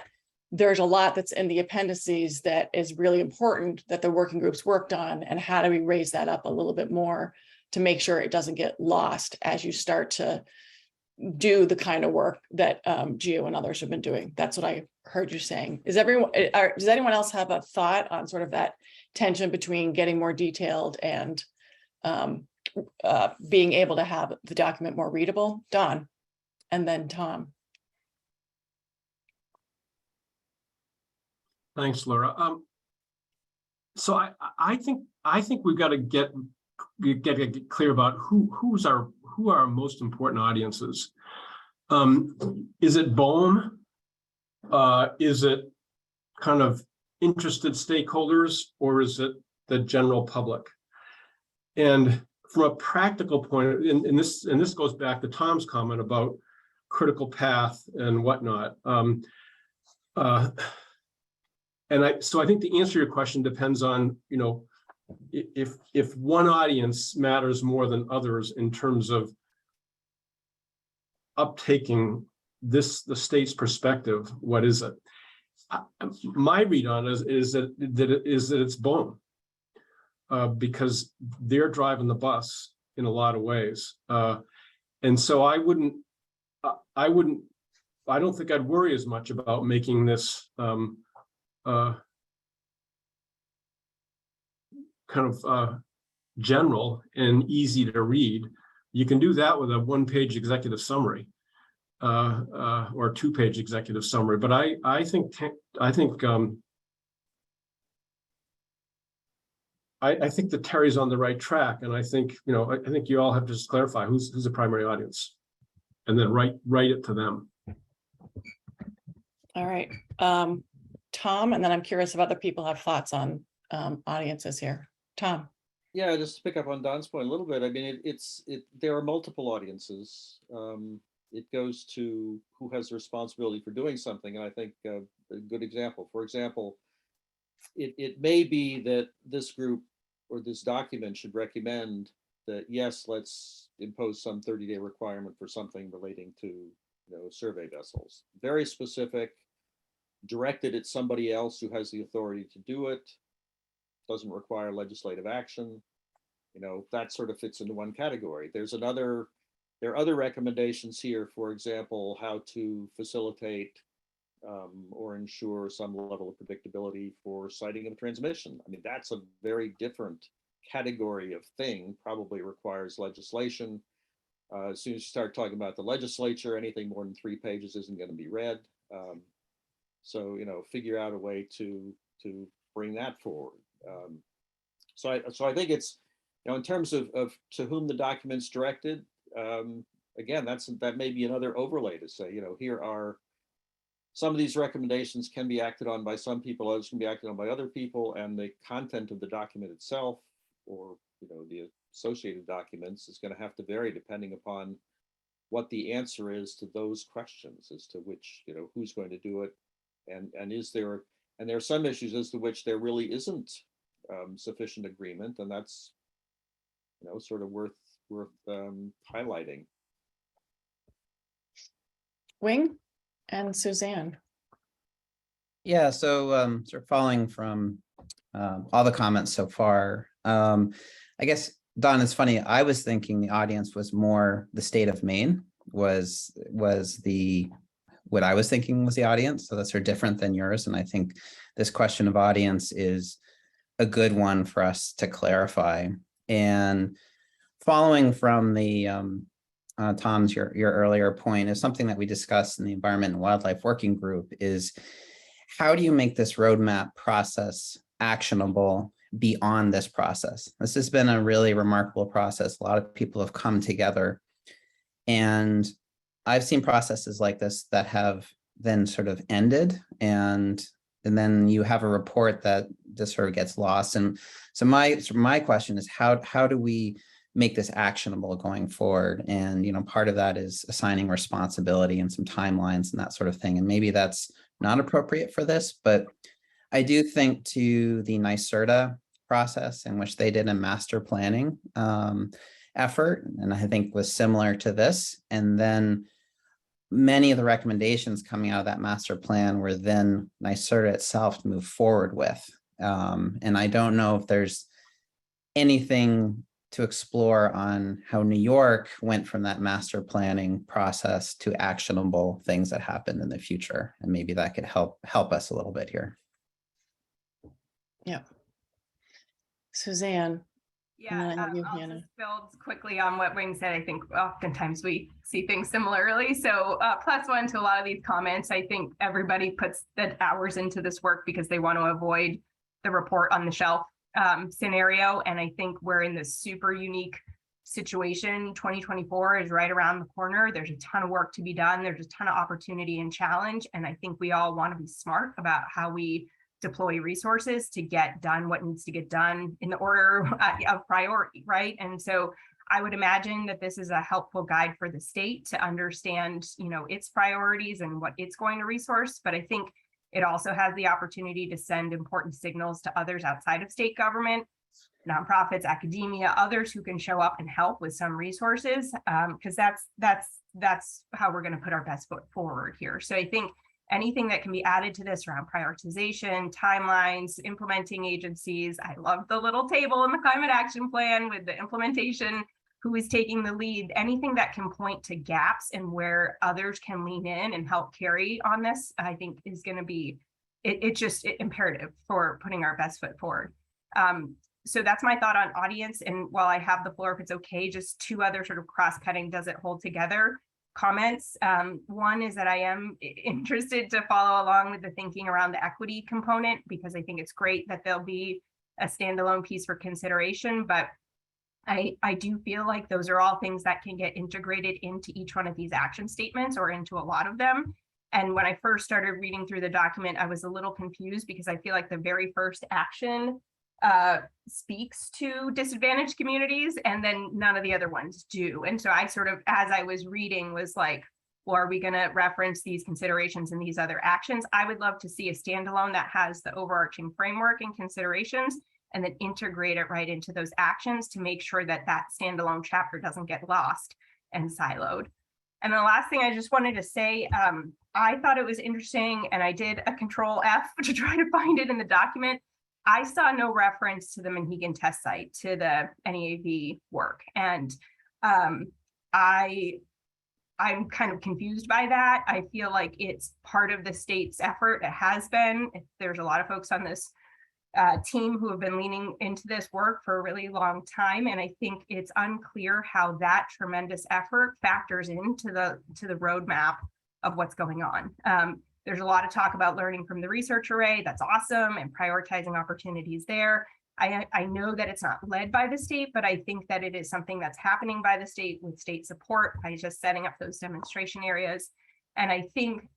Speaker 9: there's a lot that's in the appendices that is really important that the working groups worked on, and how do we raise that up a little bit more to make sure it doesn't get lost as you start to do the kind of work that Gio and others have been doing. That's what I heard you saying. Does anyone else have a thought on sort of that tension between getting more detailed and being able to have the document more readable? Don, and then Tom.
Speaker 11: Thanks, Laura. So I think we've got to get clear about who are our most important audiences. Is it BOEM? Is it kind of interested stakeholders, or is it the general public? And from a practical point, and this goes back to Tom's comment about critical path and whatnot. So I think the answer to your question depends on, you know, if one audience matters more than others in terms of uptaking the state's perspective. What is it? My read on it is that it's BOEM, because they're driving the bus in a lot of ways, and so I don't think I'd worry as much about making this kind of general and easy to read. You can do that with a one-page executive summary or two-page executive summary. But I think that Terry's on the right track, and I think you all have to just clarify who's the primary audience, and then write it to them.
Speaker 9: All right, Tom, and then I'm curious if other people have thoughts on audiences here. Tom.
Speaker 7: Yeah, just to pick up on Don's point a little bit. I mean, there are multiple audiences. It goes to who has the responsibility for doing something. And I think a good example, for example, it may be that this group or this document should recommend that, yes, let's impose some 30-day requirement for something relating to, survey vessels. Very specific, directed at somebody else who has the authority to do it, doesn't require legislative action. That sort of fits into one category. There are other recommendations here, for example, how to facilitate or ensure some level of predictability for siting of transmission. I mean, that's a very different category of thing, probably requires legislation. As soon as you start talking about the legislature, anything more than 3 pages isn't going to be read. So, figure out a way to bring that forward. So I think it's, in terms of to whom the document's directed, again, that may be another overlay to say, here are some of these recommendations can be acted on by some people, others can be acted on by other people, and the content of the document itself, or the associated documents, is going to have to vary depending upon what the answer is to those questions, as to which, who's going to do it, and is there, and there are some issues as to which there really isn't sufficient agreement, and that's sort of worth highlighting.
Speaker 9: Wing and Suzanne.
Speaker 12: Yeah, so sort of following from all the comments so far, I guess, Don, it's funny, I was thinking the audience was more the state of Maine was what I was thinking was the audience. So that's sort of different than yours. And I think this question of audience is a good one for us to clarify. And following from the Tom's, your earlier point, is something that we discussed in the Environment and Wildlife Working Group, is how do you make this roadmap process actionable beyond this process? This has been a really remarkable process. A lot of people have come together, and I've seen processes like this that have then sort of ended, and then you have a report that just sort of gets lost. And so my question is, how do we make this actionable going forward? And part of that is assigning responsibility and some timelines and that sort of thing. And maybe that's not appropriate for this, but I do think to the NYSERDA process, in which they did a master planning effort, and I think was similar to this. And then many of the recommendations coming out of that master plan were then NYSERDA itself to move forward with. And I don't know if there's anything to explore on how New York went from that master planning process to actionable things that happen in the future. And maybe that could help us a little bit here.
Speaker 9: Yeah. Suzanne. And then I
Speaker 13: Yeah,
Speaker 9: have you,
Speaker 13: I'll
Speaker 9: Hannah.
Speaker 13: just build quickly on what Wing said. I think oftentimes we see things similarly. So +1 to a lot of these comments. I think everybody puts the hours into this work because they want to avoid the report on the shelf scenario. And I think we're in this super unique situation. 2024 is right around the corner. There's a ton of work to be done. There's a ton of opportunity and challenge. And I think we all want to be smart about how we deploy resources to get done what needs to get done in the order of priority, right? And so I would imagine that this is a helpful guide for the state to understand, its priorities and what it's going to resource. But I think it also has the opportunity to send important signals to others outside of state government, nonprofits, academia, others who can show up and help with some resources, because that's how we're going to put our best foot forward here. So I think anything that can be added to this around prioritization, timelines, implementing agencies. I love the little table in the climate action plan with the implementation, who is taking the lead, anything that can point to gaps and where others can lean in and help carry on this, I think is going to be, it's just imperative for putting our best foot forward. So that's my thought on audience. And while I have the floor, if it's okay, just 2 other sort of cross-cutting, does it hold together comments. One is that I am interested to follow along with the thinking around the equity component, because I think it's great that there'll be a standalone piece for consideration, but I do feel like those are all things that can get integrated into each one of these action statements or into a lot of them. And when I first started reading through the document, I was a little confused because I feel like the very first action speaks to disadvantaged communities, and then none of the other ones do. And so I sort of, as I was reading, was like, well, are we going to reference these considerations and these other actions? I would love to see a standalone that has the overarching framework and considerations, and then integrate it right into those actions to make sure that that standalone chapter doesn't get lost and siloed. And the last thing I just wanted to say, I thought it was interesting, and I did a Control F to try to find it in the document. I saw no reference to the Mohegan test site, to the NEAV work. And I'm kind of confused by that. I feel like it's part of the state's effort. It has been. There's a lot of folks on this team who have been leaning into this work for a really long time. And I think it's unclear how that tremendous effort factors into the roadmap of what's going on. There's a lot of talk about learning from the research array. That's awesome, and prioritizing opportunities there. I know that it's not led by the state, but I think that it is something that's happening by the state with state support by just setting up those demonstration areas. And I think,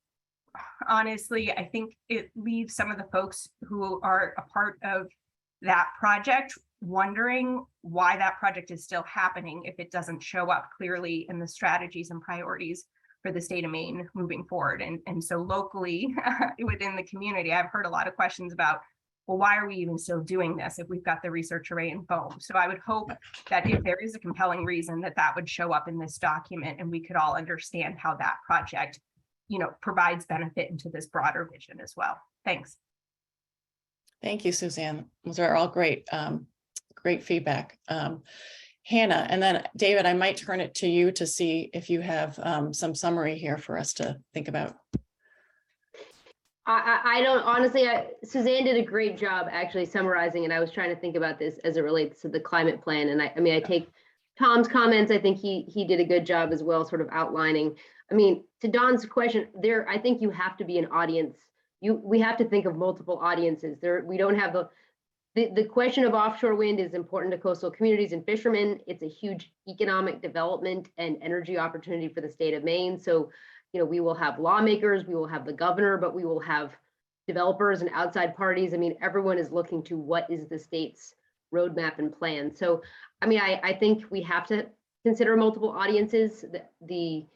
Speaker 13: honestly, I think it leaves some of the folks who are a part of that project wondering why that project is still happening if it doesn't show up clearly in the strategies and priorities for the state of Maine moving forward. And so locally within the community, I've heard a lot of questions about, well, why are we even still doing this if we've got the research array and foam? So I would hope that if there is a compelling reason, that would show up in this document, and we could all understand how that project, provides benefit into this broader vision as well. Thanks.
Speaker 9: Thank you, Suzanne. Those are all great, great feedback. Hannah, and then David, I might turn it to you to see if you have some summary here for us to think about.
Speaker 14: I don't, honestly, Suzanne did a great job actually summarizing, and I was trying to think about this as it relates to the climate plan. And I mean, I take Tom's comments. I think he did a good job as well, sort of outlining. I mean, to Don's question, I think you have to be an audience. We have to think of multiple audiences. We don't have the question of offshore wind is important to coastal communities and fishermen. It's a huge economic development and energy opportunity for the state of Maine. So, we will have lawmakers, we will have the governor, but we will have developers and outside parties. I mean, everyone is looking to what is the state's roadmap and plan. So, I mean, I think we have to consider multiple audiences. The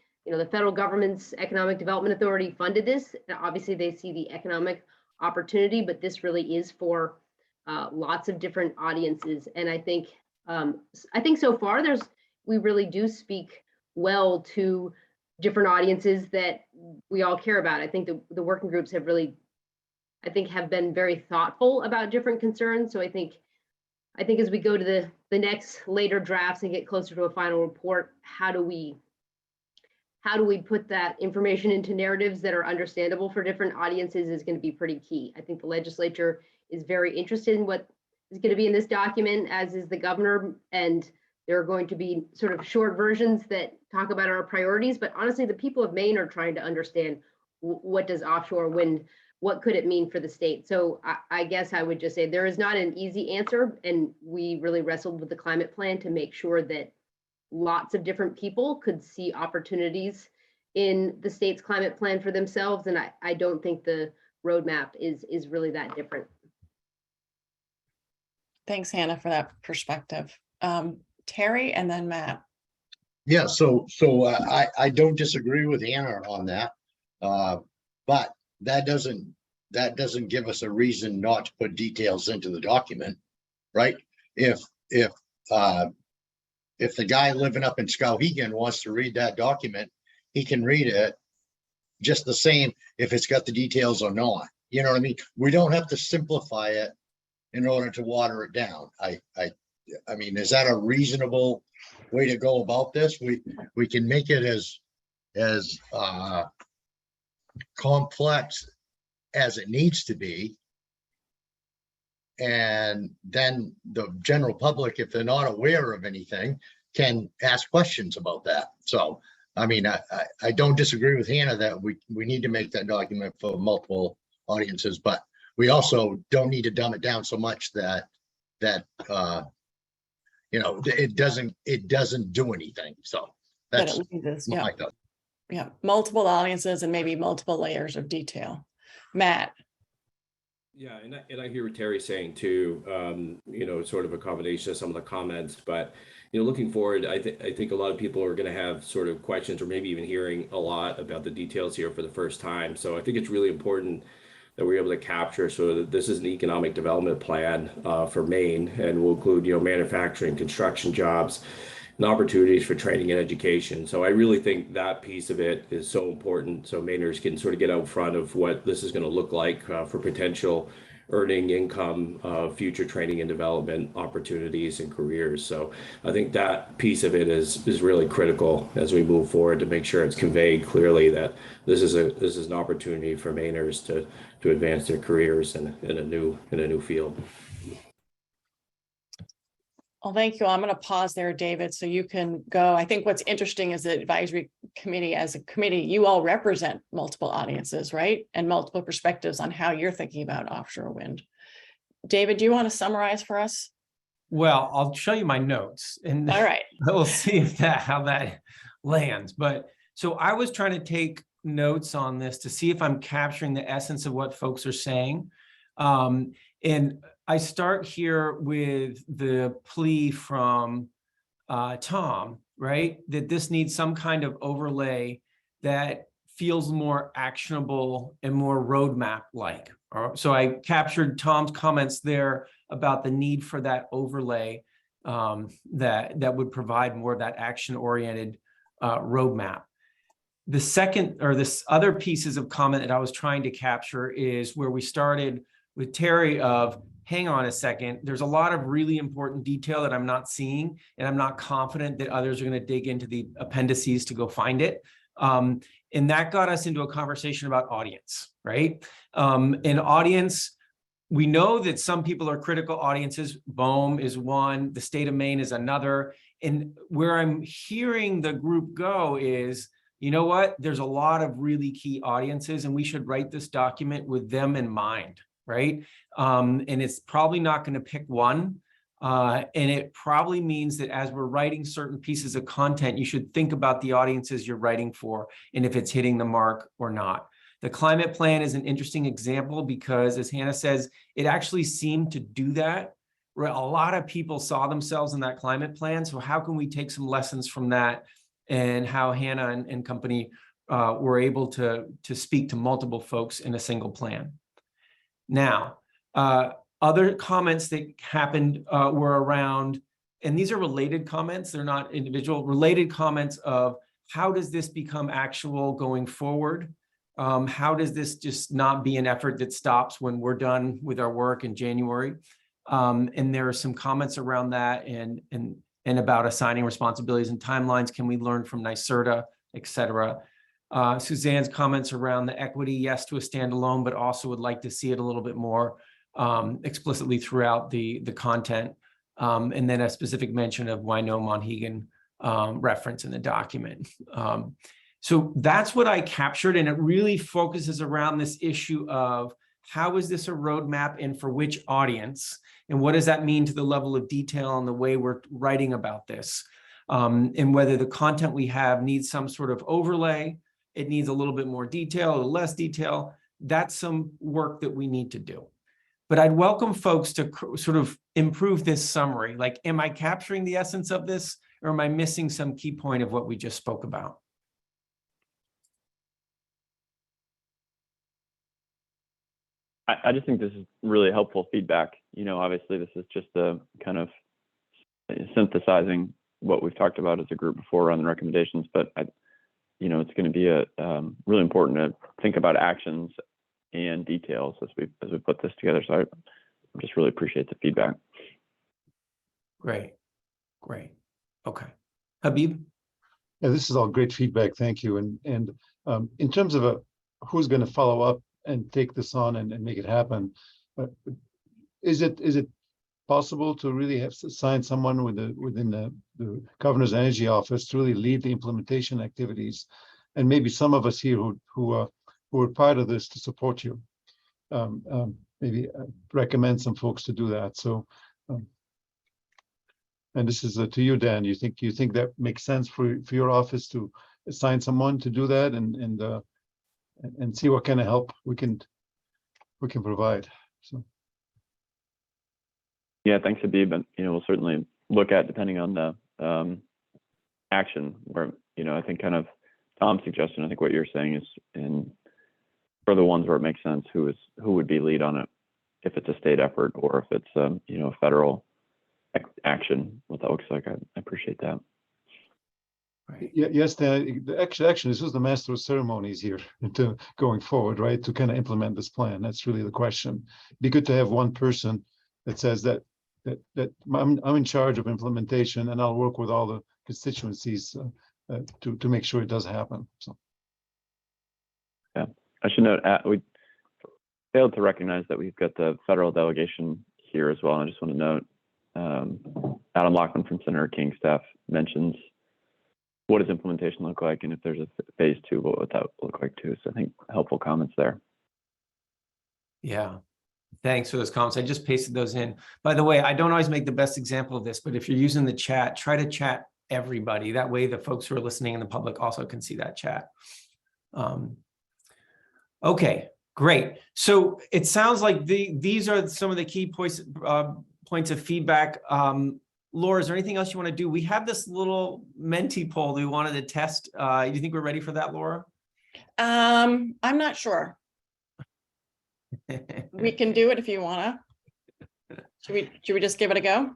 Speaker 14: federal government's Economic Development Authority funded this. And obviously, they see the economic opportunity, but this really is for lots of different audiences. And I think so far we really do speak well to different audiences that we all care about. I think the working groups have really, have been very thoughtful about different concerns. So I think I think as we go to the next later drafts and get closer to a final report, how do we put that information into narratives that are understandable for different audiences is going to be pretty key. I think the legislature is very interested in what is going to be in this document, as is the governor, and there are going to be sort of short versions that talk about our priorities. But honestly, the people of Maine are trying to understand what does offshore wind, what could it mean for the state? So I guess I would just say there is not an easy answer, and we really wrestled with the climate plan to make sure that lots of different people could see opportunities in the state's climate plan for themselves. And I don't think the roadmap is really that different.
Speaker 9: Thanks, Hannah, for that perspective. Terry and then Matt.
Speaker 10: Yeah, so I don't disagree with Anna on that. But that doesn't give us a reason not to put details into the document, right? If the guy living up in Skowhegan wants to read that document, he can read it just the same if it's got the details or not. You know what I mean? We don't have to simplify it in order to water it down. I mean, is that a reasonable way to go about this? We can make it as complex as it needs to be. And then the general public, if they're not aware of anything, can ask questions about that. So, I mean, I don't disagree with Hannah that we need to make that document for multiple audiences, but we also don't need to dumb it down so much that you know, it doesn't do anything. So that's my thought.
Speaker 9: Yeah, multiple audiences and maybe multiple layers of detail. Matt.
Speaker 4: Yeah, and I hear what Terry's saying too, you know, sort of a combination of some of the comments, but, you know, looking forward, I think a lot of people are going to have sort of questions or maybe even hearing a lot about the details here for the first time. So I think it's really important that we're able to capture so that this is an economic development plan for Maine, and will include, you know, manufacturing, construction jobs, and opportunities for training and education. So I really think that piece of it is so important, so Mainers can sort of get out front of what this is going to look like for potential earning income, future training and development opportunities and careers. So I think that piece of it is really critical as we move forward, to make sure it's conveyed clearly that this is an opportunity for Mainers to advance their careers in a new field.
Speaker 9: Well, thank you. I'm going to pause there, David, so you can go. I think what's interesting is the advisory committee, as a committee, you all represent multiple audiences, right? And multiple perspectives on how you're thinking about offshore wind. David, do you want to summarize for us?
Speaker 1: Well, I'll show you my notes and
Speaker 9: All right.
Speaker 1: we'll see how that lands. But so I was trying to take notes on this to see if I'm capturing the essence of what folks are saying. And I start here with the plea from Tom, right? That this needs some kind of overlay that feels more actionable and more roadmap-like. So I captured Tom's comments there about the need for that overlay that would provide more of that action-oriented roadmap. The second, or this other pieces of comment that I was trying to capture is where we started with Terry of, hang on a second, there's a lot of really important detail that I'm not seeing, and I'm not confident that others are going to dig into the appendices to go find it. And that got us into a conversation about audience, right? And audience, we know that some people are critical audiences. BOEM is one, the state of Maine is another. And where I'm hearing the group go is, you know what, there's a lot of really key audiences, and we should write this document with them in mind, right? And it's probably not going to pick one. And it probably means that as we're writing certain pieces of content, you should think about the audiences you're writing for and if it's hitting the mark or not. The climate plan is an interesting example because, as Hannah says, it actually seemed to do that. Where a lot of people saw themselves in that climate plan. So how can we take some lessons from that, and how Hannah and company were able to speak to multiple folks in a single plan? Now, other comments that happened were around, and these are related comments, they're not individual, related comments of how does this become actual going forward? How does this just not be an effort that stops when we're done with our work in January? And there are some comments around that and about assigning responsibilities and timelines. Can we learn from NYSERDA, et cetera? Suzanne's comments around the equity, yes, to a standalone, but also would like to see it a little bit more explicitly throughout the content. And then a specific mention of Wino Monhegan reference in the document. So that's what I captured, and it really focuses around this issue of how is this a roadmap and for which audience, and what does that mean to the level of detail and the way we're writing about this, and whether the content we have needs some sort of overlay, it needs a little bit more detail or less detail. That's some work that we need to do. But I'd welcome folks to sort of improve this summary. Like, am I capturing the essence of this, or am I missing some key point of what we just spoke about?
Speaker 3: I just think this is really helpful feedback. You know, obviously this is just a kind of synthesizing what we've talked about as a group before on the recommendations, but you know, it's going to be really important to think about actions and details as we put this together. So I just really appreciate the feedback.
Speaker 1: Great. Okay. Habib?
Speaker 5: Yeah, this is all great feedback. Thank you. And in terms of who's going to follow up and take this on and make it happen, is it possible to really have assign someone within the governor's energy office to really lead the implementation activities, and maybe some of us here who are part of this to support you, maybe recommend some folks to do that. So, and this is to you, Dan. You think that makes sense for your office to assign someone to do that and see what kind of help we can provide. So.
Speaker 3: Yeah, thanks, Habib. And you know, we'll certainly look at, depending on the action, where, you know, I think kind of Tom's suggestion, I think what you're saying is, for the ones where it makes sense, who would be lead on it, if it's a state effort or if it's you know, a federal action, what that looks like. I appreciate that.
Speaker 5: Right. Yeah, yes, the action. This is the master of ceremonies here into going forward, right? To kind of implement this plan. That's really the question. It'd be good to have one person that says that I'm in charge of implementation, and I'll work with all the constituencies to make sure it does happen. So.
Speaker 3: Yeah, I should note we failed to recognize that we've got the federal delegation here as well. And I just want to note Adam Lockman from Senator King's staff mentions what does implementation look like, and if there's a phase 2, what would that look like too? So I think helpful comments there.
Speaker 1: Yeah. Thanks for those comments. I just pasted those in. By the way, I don't always make the best example of this, but if you're using the chat, try to chat everybody. That way the folks who are listening in the public also can see that chat. Okay, great. So it sounds like these are some of the key points of feedback. Laura, is there anything else you want to do? We have this little Menti poll that we wanted to test. Do you think we're ready for that, Laura?
Speaker 9: I'm not sure. We can do it if you want to. Should we just give it a go?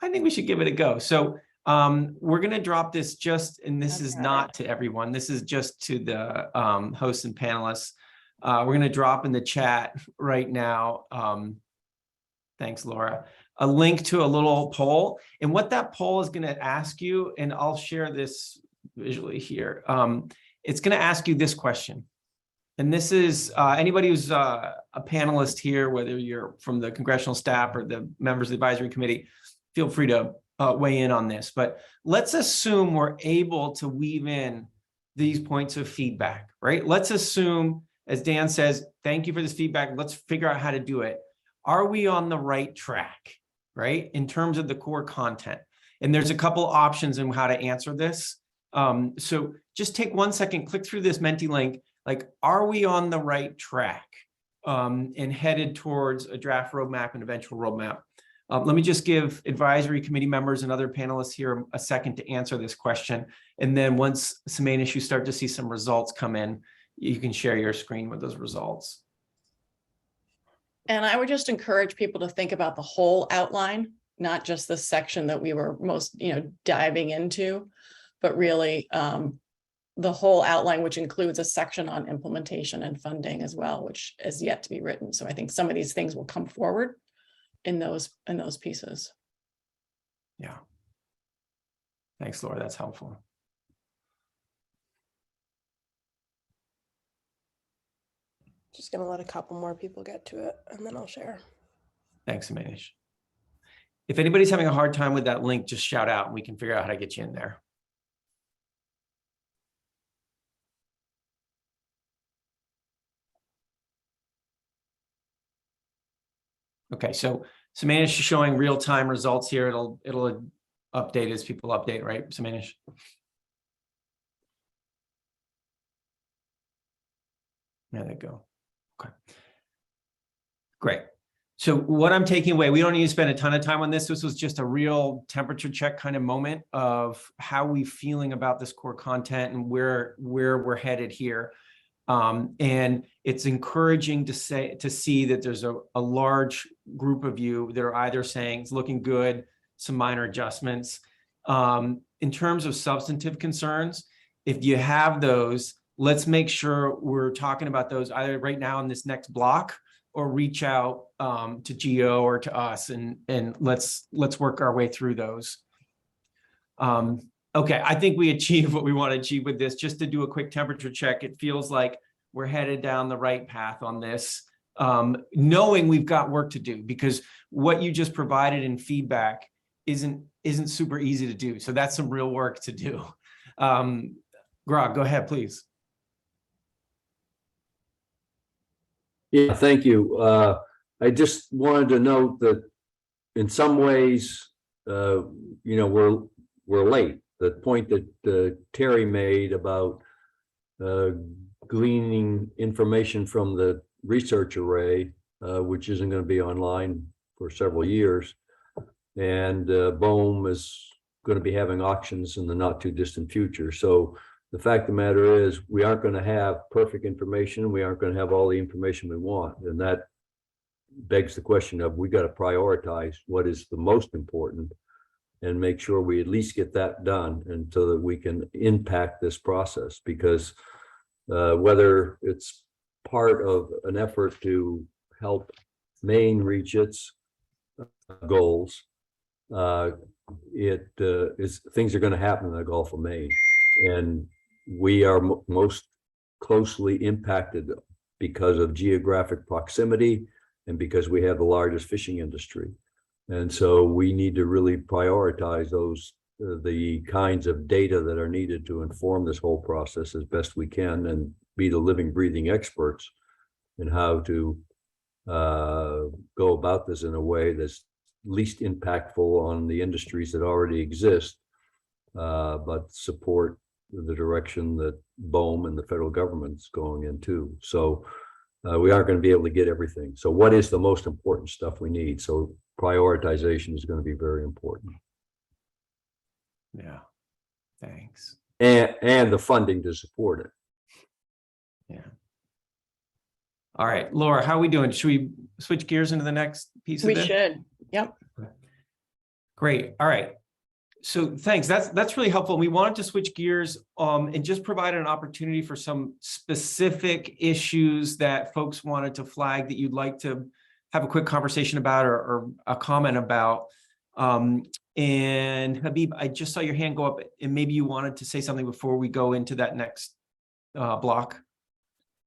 Speaker 1: I think we should give it a go. So we're going to drop this and this is not to everyone. This is just to the hosts and panelists. We're going to drop in the chat right now. Thanks, Laura. A link to a little poll. And what that poll is going to ask you, and I'll share this visually here. It's going to ask you this question. And this is anybody who's a panelist here, whether you're from the congressional staff or the members of the advisory committee, feel free to weigh in on this. But let's assume we're able to weave in these points of feedback, right? Let's assume, as Dan says, thank you for this feedback. Let's figure out how to do it. Are we on the right track, right? In terms of the core content. And there's a couple options in how to answer this. So just take 1 second, click through this Menti link. Like, are we on the right track and headed towards a draft roadmap and eventual roadmap? Let me just give advisory committee members and other panelists here a second to answer this question. And then once some main issues start to see some results come in, you can share your screen with those results.
Speaker 9: And I would just encourage people to think about the whole outline, not just the section that we were most, diving into, but really the whole outline, which includes a section on implementation and funding as well, which is yet to be written. So I think some of these things will come forward in those pieces.
Speaker 1: Yeah. Thanks, Laura. That's helpful.
Speaker 15: Just gonna let a couple more people get to it and then I'll share.
Speaker 1: Thanks, Manish. If anybody's having a hard time with that link, just shout out and we can figure out how to get you in there. Okay, so Manish is showing real-time results here. It'll update as people update, right, Manish? There they go. Okay. Great. So what I'm taking away, we don't need to spend a ton of time on this. This was just a real temperature check kind of moment of how we feeling about this core content and where we're headed here. And it's encouraging to see that there's a large group of you that are either saying it's looking good, some minor adjustments. In terms of substantive concerns, if you have those, let's make sure we're talking about those either right now in this next block or reach out to Geo or to us and let's work our way through those. Okay, I think we achieved what we want to achieve with this. Just to do a quick temperature check, it feels like we're headed down the right path on this, knowing we've got work to do, because what you just provided in feedback isn't super easy to do. So that's some real work to do. Grog, go ahead, please.
Speaker 2: Yeah, thank you. I just wanted to note that in some ways, we're late. The point that Terry made about gleaning information from the research array, which isn't going to be online for several years, and BOEM is going to be having auctions in the not too distant future. So the fact of the matter is we aren't going to have perfect information. We aren't going to have all the information we want. And that begs the question of we got to prioritize what is the most important and make sure we at least get that done and so that we can impact this process, because whether it's part of an effort to help Maine reach its goals, things are going to happen in the Gulf of Maine, and we are most closely impacted because of geographic proximity and because we have the largest fishing industry. And so we need to really prioritize the kinds of data that are needed to inform this whole process as best we can and be the living, breathing experts in how to go about this in a way that's least impactful on the industries that already exist, but support the direction that BOEM and the federal government's going into. So we aren't going to be able to get everything. So what is the most important stuff we need? So prioritization is going to be very important.
Speaker 1: Yeah, thanks.
Speaker 2: And the funding to support it.
Speaker 1: Yeah. All right, Laura, how are we doing? Should we switch gears into the next piece of
Speaker 9: We
Speaker 1: this?
Speaker 9: should. Yep.
Speaker 1: Great. All right. So thanks. That's really helpful. We wanted to switch gears and just provide an opportunity for some specific issues that folks wanted to flag that you'd like to have a quick conversation about or a comment about. And Habib, I just saw your hand go up and maybe you wanted to say something before we go into that next block.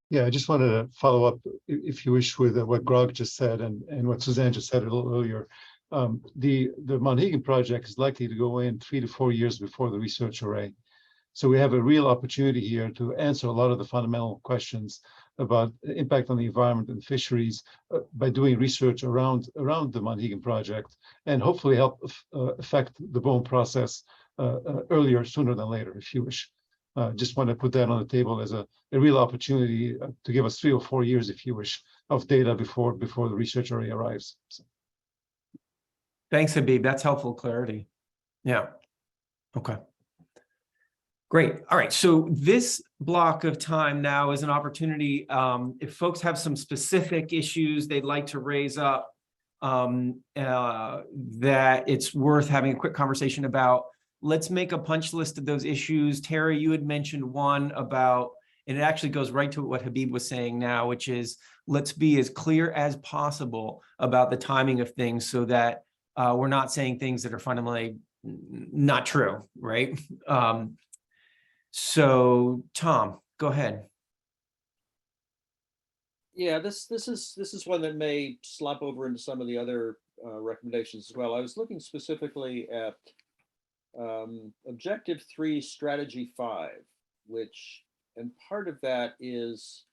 Speaker 5: Yeah, I just wanted to follow up, if you wish, with what Grog just said and what Suzanne just said a little earlier. The Monhegan project is likely to go in 3 to 4 years before the research array. So we have a real opportunity here to answer a lot of the fundamental questions about the impact on the environment and fisheries by doing research around the Monhegan project, and hopefully help affect the BOEM process earlier, sooner than later, if you wish. Just want to put that on the table as a real opportunity to give us 3 or 4 years, if you wish, of data before the research array arrives. So.
Speaker 1: Thanks, Habib. That's helpful clarity. Yeah. Okay. Great. All right. So this block of time now is an opportunity. If folks have some specific issues they'd like to raise up that it's worth having a quick conversation about, let's make a punch list of those issues. Terry, you had mentioned one about And it actually goes right to what Habib was saying now, which is let's be as clear as possible about the timing of things so that we're not saying things that are fundamentally not true, right? So Tom, go ahead.
Speaker 7: Yeah, this is one that may slop over into some of the other recommendations as well. I was looking specifically at Objective 3, Strategy 5, which, and part of that is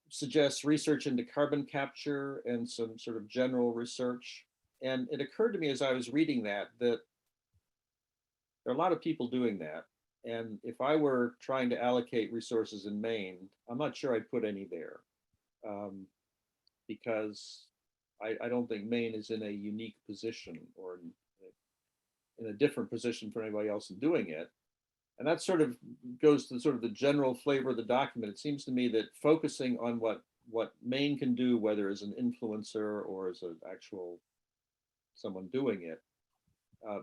Speaker 7: suggests research into carbon capture and some sort of general research. And it occurred to me as I was reading that there are a lot of people doing that. And if I were trying to allocate resources in Maine, I'm not sure I'd put any there, because I don't think Maine is in a unique position or in a different position from anybody else in doing it. And that sort of goes to sort of the general flavor of the document. It seems to me that focusing on what Maine can do, whether as an influencer or as an actual someone doing it,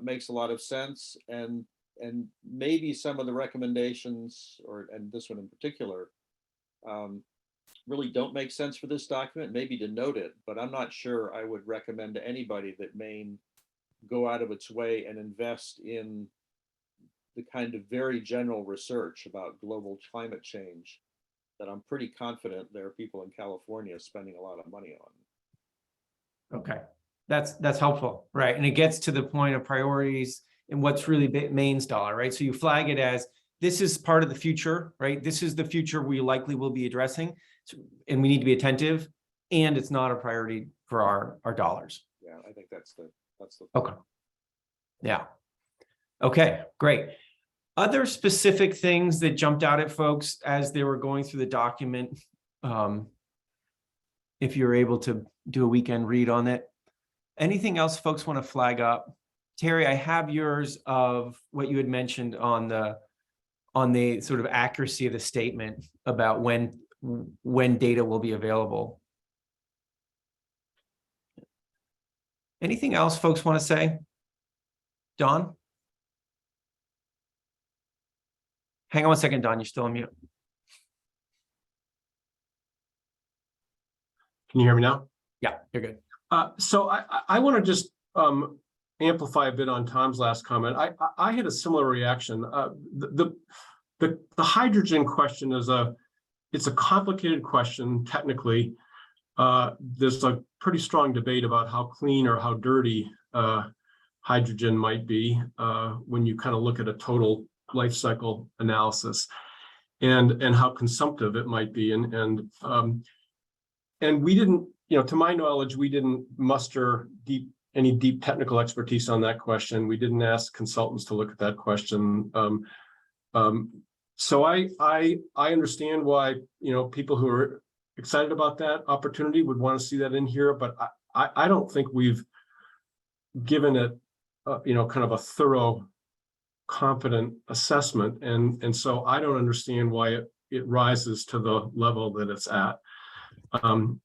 Speaker 7: makes a lot of sense. And maybe some of the recommendations, and this one in particular, really don't make sense for this document, maybe to note it, but I'm not sure I would recommend to anybody that Maine go out of its way and invest in the kind of very general research about global climate change that I'm pretty confident there are people in California spending a lot of money on.
Speaker 1: Okay, that's helpful, right? And it gets to the point of priorities and what's really Maine's dollar, right? So you flag it as this is part of the future, right? This is the future we likely will be addressing, and we need to be attentive. And it's not a priority for our dollars.
Speaker 7: Yeah, I think that's the
Speaker 1: okay. Yeah. Okay, great. Other specific things that jumped out at folks as they were going through the document, if you're able to do a weekend read on it. Anything else folks want to flag up? Terry, I have yours of what you had mentioned on the sort of accuracy of the statement about when data will be available. Anything else folks want to say? Don? Hang on one second, Don, you're still on mute.
Speaker 11: Can you hear me now?
Speaker 1: Yeah, you're good.
Speaker 11: So I want to just amplify a bit on Tom's last comment. I had a similar reaction. The hydrogen question it's a complicated question technically. There's a pretty strong debate about how clean or how dirty hydrogen might be when you kind of look at a total life cycle analysis, and how consumptive it might be. And we didn't, to my knowledge, we didn't muster any deep technical expertise on that question. We didn't ask consultants to look at that question. So I understand why people who are excited about that opportunity would want to see that in here, but I don't think we've given it kind of a thorough, competent assessment, and so I don't understand why it rises to the level that it's at. And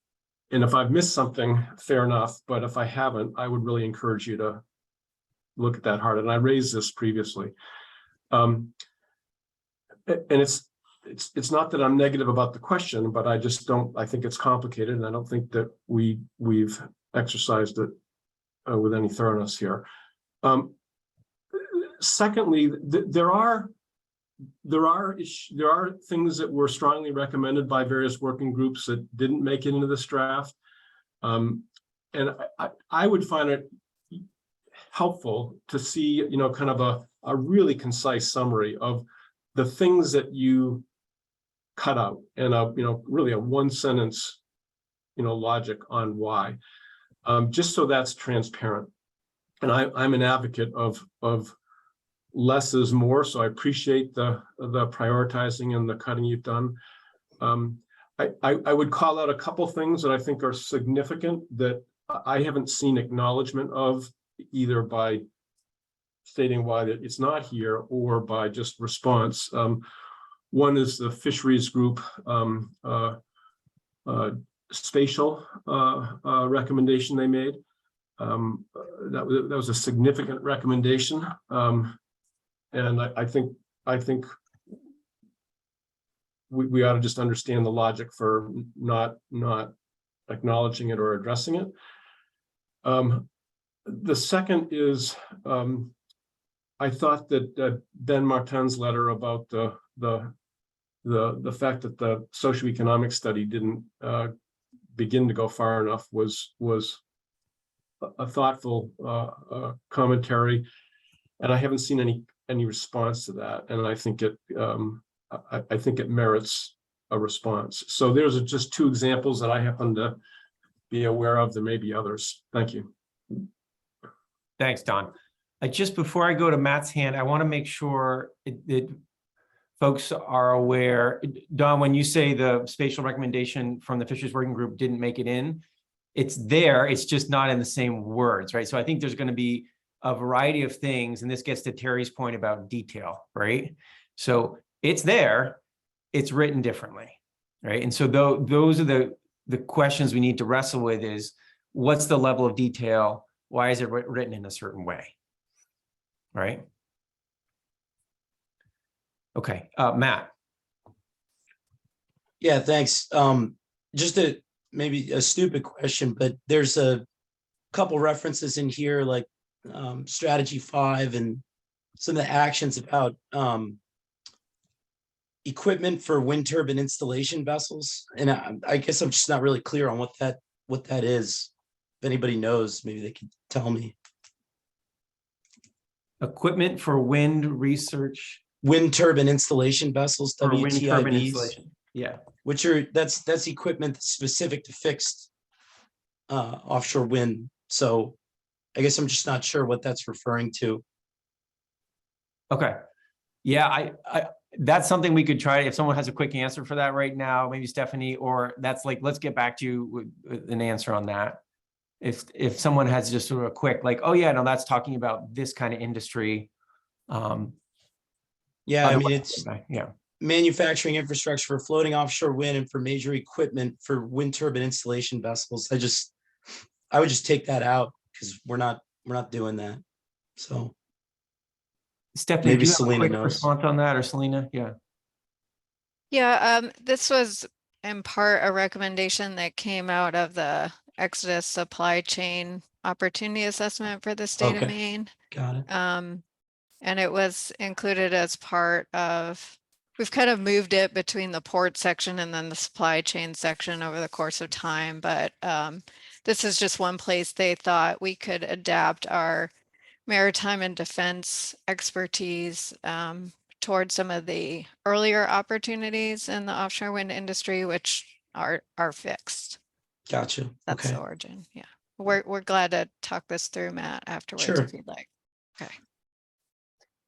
Speaker 11: if I've missed something, fair enough, but if I haven't, I would really encourage you to look at that hard. And I raised this previously. And it's not that I'm negative about the question, but I think it's complicated, and I don't think that we've exercised it with any thoroughness here. Secondly, there are things that were strongly recommended by various working groups that didn't make it into this draft. And I would find it helpful to see, kind of a really concise summary of the things that you cut out, and really a one sentence, logic on why, just so that's transparent. And I'm an advocate of less is more, so I appreciate the prioritizing and the cutting you've done. I would call out a couple things that I think are significant that I haven't seen acknowledgement of, either by stating why it's not here or by just response. One is the fisheries group spatial recommendation they made. That was a significant recommendation. And I think we ought to just understand the logic for not acknowledging it or addressing it. The second is, I thought that Ben Martin's letter about the fact that the socioeconomic study didn't begin to go far enough was a thoughtful commentary, and I haven't seen any response to that, and I think it merits a response. So there's just two examples that I happen to be aware of. There may be others. Thank you.
Speaker 1: Thanks, Don. Just before I go to Matt's hand, I want to make sure that folks are aware. Don, when you say the spatial recommendation from the Fisheries Working Group didn't make it in, it's there, it's just not in the same words, right? So I think there's going to be a variety of things, and this gets to Terry's point about detail, right? So it's there, it's written differently, right? And so those are the questions we need to wrestle with is, what's the level of detail? Why is it written in a certain way, right? Okay, Matt.
Speaker 6: Yeah, thanks. Just maybe a stupid question, but there's a couple references in here like strategy 5 and some of the actions about equipment for wind turbine installation vessels. And I guess I'm just not really clear on what that is. If anybody knows, maybe they could tell me.
Speaker 1: Equipment for wind research.
Speaker 6: Wind turbine installation vessels,
Speaker 1: For wind turbine
Speaker 6: WTIVs,
Speaker 1: installation. Yeah.
Speaker 6: which are that's equipment that's specific to fixed offshore wind. So I guess I'm just not sure what that's referring to.
Speaker 1: Okay. Yeah, I that's something we could try. If someone has a quick answer for that right now, maybe Stephanie, or that's like, let's get back to you with an answer on that. If someone has just sort of a quick, like, oh yeah, no, that's talking about this kind of industry.
Speaker 6: Yeah, I mean, it's
Speaker 1: yeah.
Speaker 6: Manufacturing infrastructure for floating offshore wind and for major equipment for wind turbine installation vessels. I would just take that out because we're not doing that. So
Speaker 1: Stephanie,
Speaker 6: maybe
Speaker 1: do you have a
Speaker 6: Selena
Speaker 1: quick
Speaker 6: knows.
Speaker 1: response on that, or Selena? Yeah.
Speaker 8: Yeah, this was in part a recommendation that came out of the Exodus supply chain opportunity assessment for the state of
Speaker 6: Okay.
Speaker 8: Maine.
Speaker 6: Got it.
Speaker 8: And it was included as part of, we've kind of moved it between the port section and then the supply chain section over the course of time. But this is just one place they thought we could adapt our maritime and defense expertise towards some of the earlier opportunities in the offshore wind industry, which are fixed.
Speaker 6: Gotcha.
Speaker 8: That's
Speaker 6: Okay.
Speaker 8: the origin. Yeah. We're glad to talk this through, Matt, afterwards
Speaker 6: Sure.
Speaker 8: if you'd like. Okay.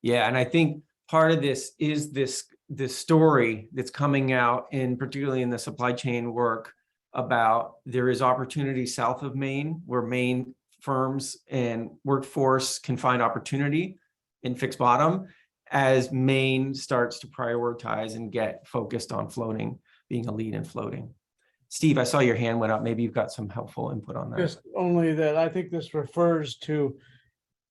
Speaker 1: Yeah, and I think part of this is this story that's coming out particularly in the supply chain work about there is opportunity south of Maine where Maine firms and workforce can find opportunity in fixed bottom as Maine starts to prioritize and get focused on floating, being a lead in floating. Steve, I saw your hand went up. Maybe you've got some helpful input on that.
Speaker 16: Just only that I think this refers to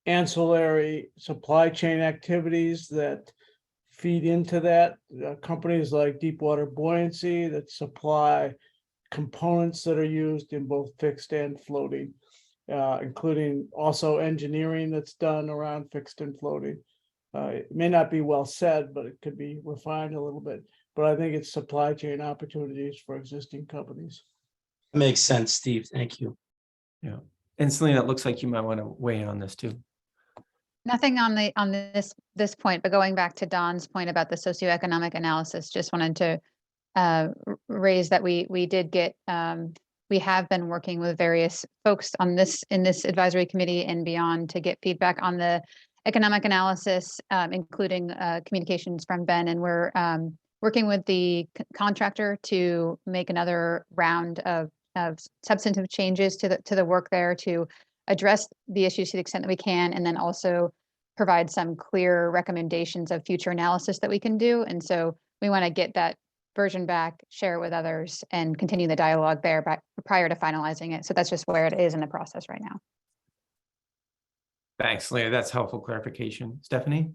Speaker 16: ancillary supply chain activities that feed into that. Companies like Deepwater Buoyancy that supply components that are used in both fixed and floating, including also engineering that's done around fixed and floating. It may not be well said, but it could be refined a little bit. But I think it's supply chain opportunities for existing companies.
Speaker 6: Makes sense, Steve. Thank you.
Speaker 1: Yeah. And Selena, it looks like you might want to weigh in on this too.
Speaker 17: Nothing on this point, but going back to Don's point about the socioeconomic analysis, just wanted to raise that we did get we have been working with various folks on this in this advisory committee and beyond to get feedback on the economic analysis, including communications from Ben, and we're working with the contractor to make another round of substantive changes to the work there to address the issues to the extent that we can, and then also provide some clear recommendations of future analysis that we can do. And so we want to get that version back, share it with others, and continue the dialogue there prior to finalizing it. So that's just where it is in the process right now.
Speaker 1: Thanks, Leah. That's helpful clarification. Stephanie?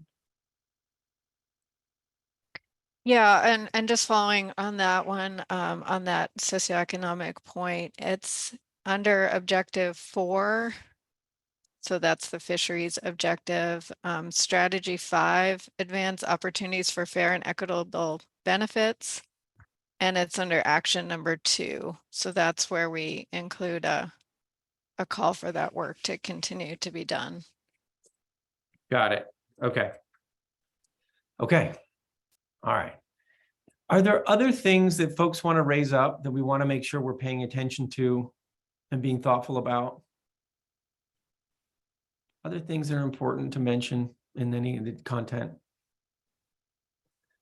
Speaker 8: Yeah, and just following on that one, on that socioeconomic point, it's under objective 4. So that's the fisheries objective. Strategy 5, advance opportunities for fair and equitable benefits. And it's under action number 2. So that's where we include a call for that work to continue to be done.
Speaker 1: Got it. Okay. Okay. All right. Are there other things that folks want to raise up that we want to make sure we're paying attention to and being thoughtful about? Other things that are important to mention in any of the content?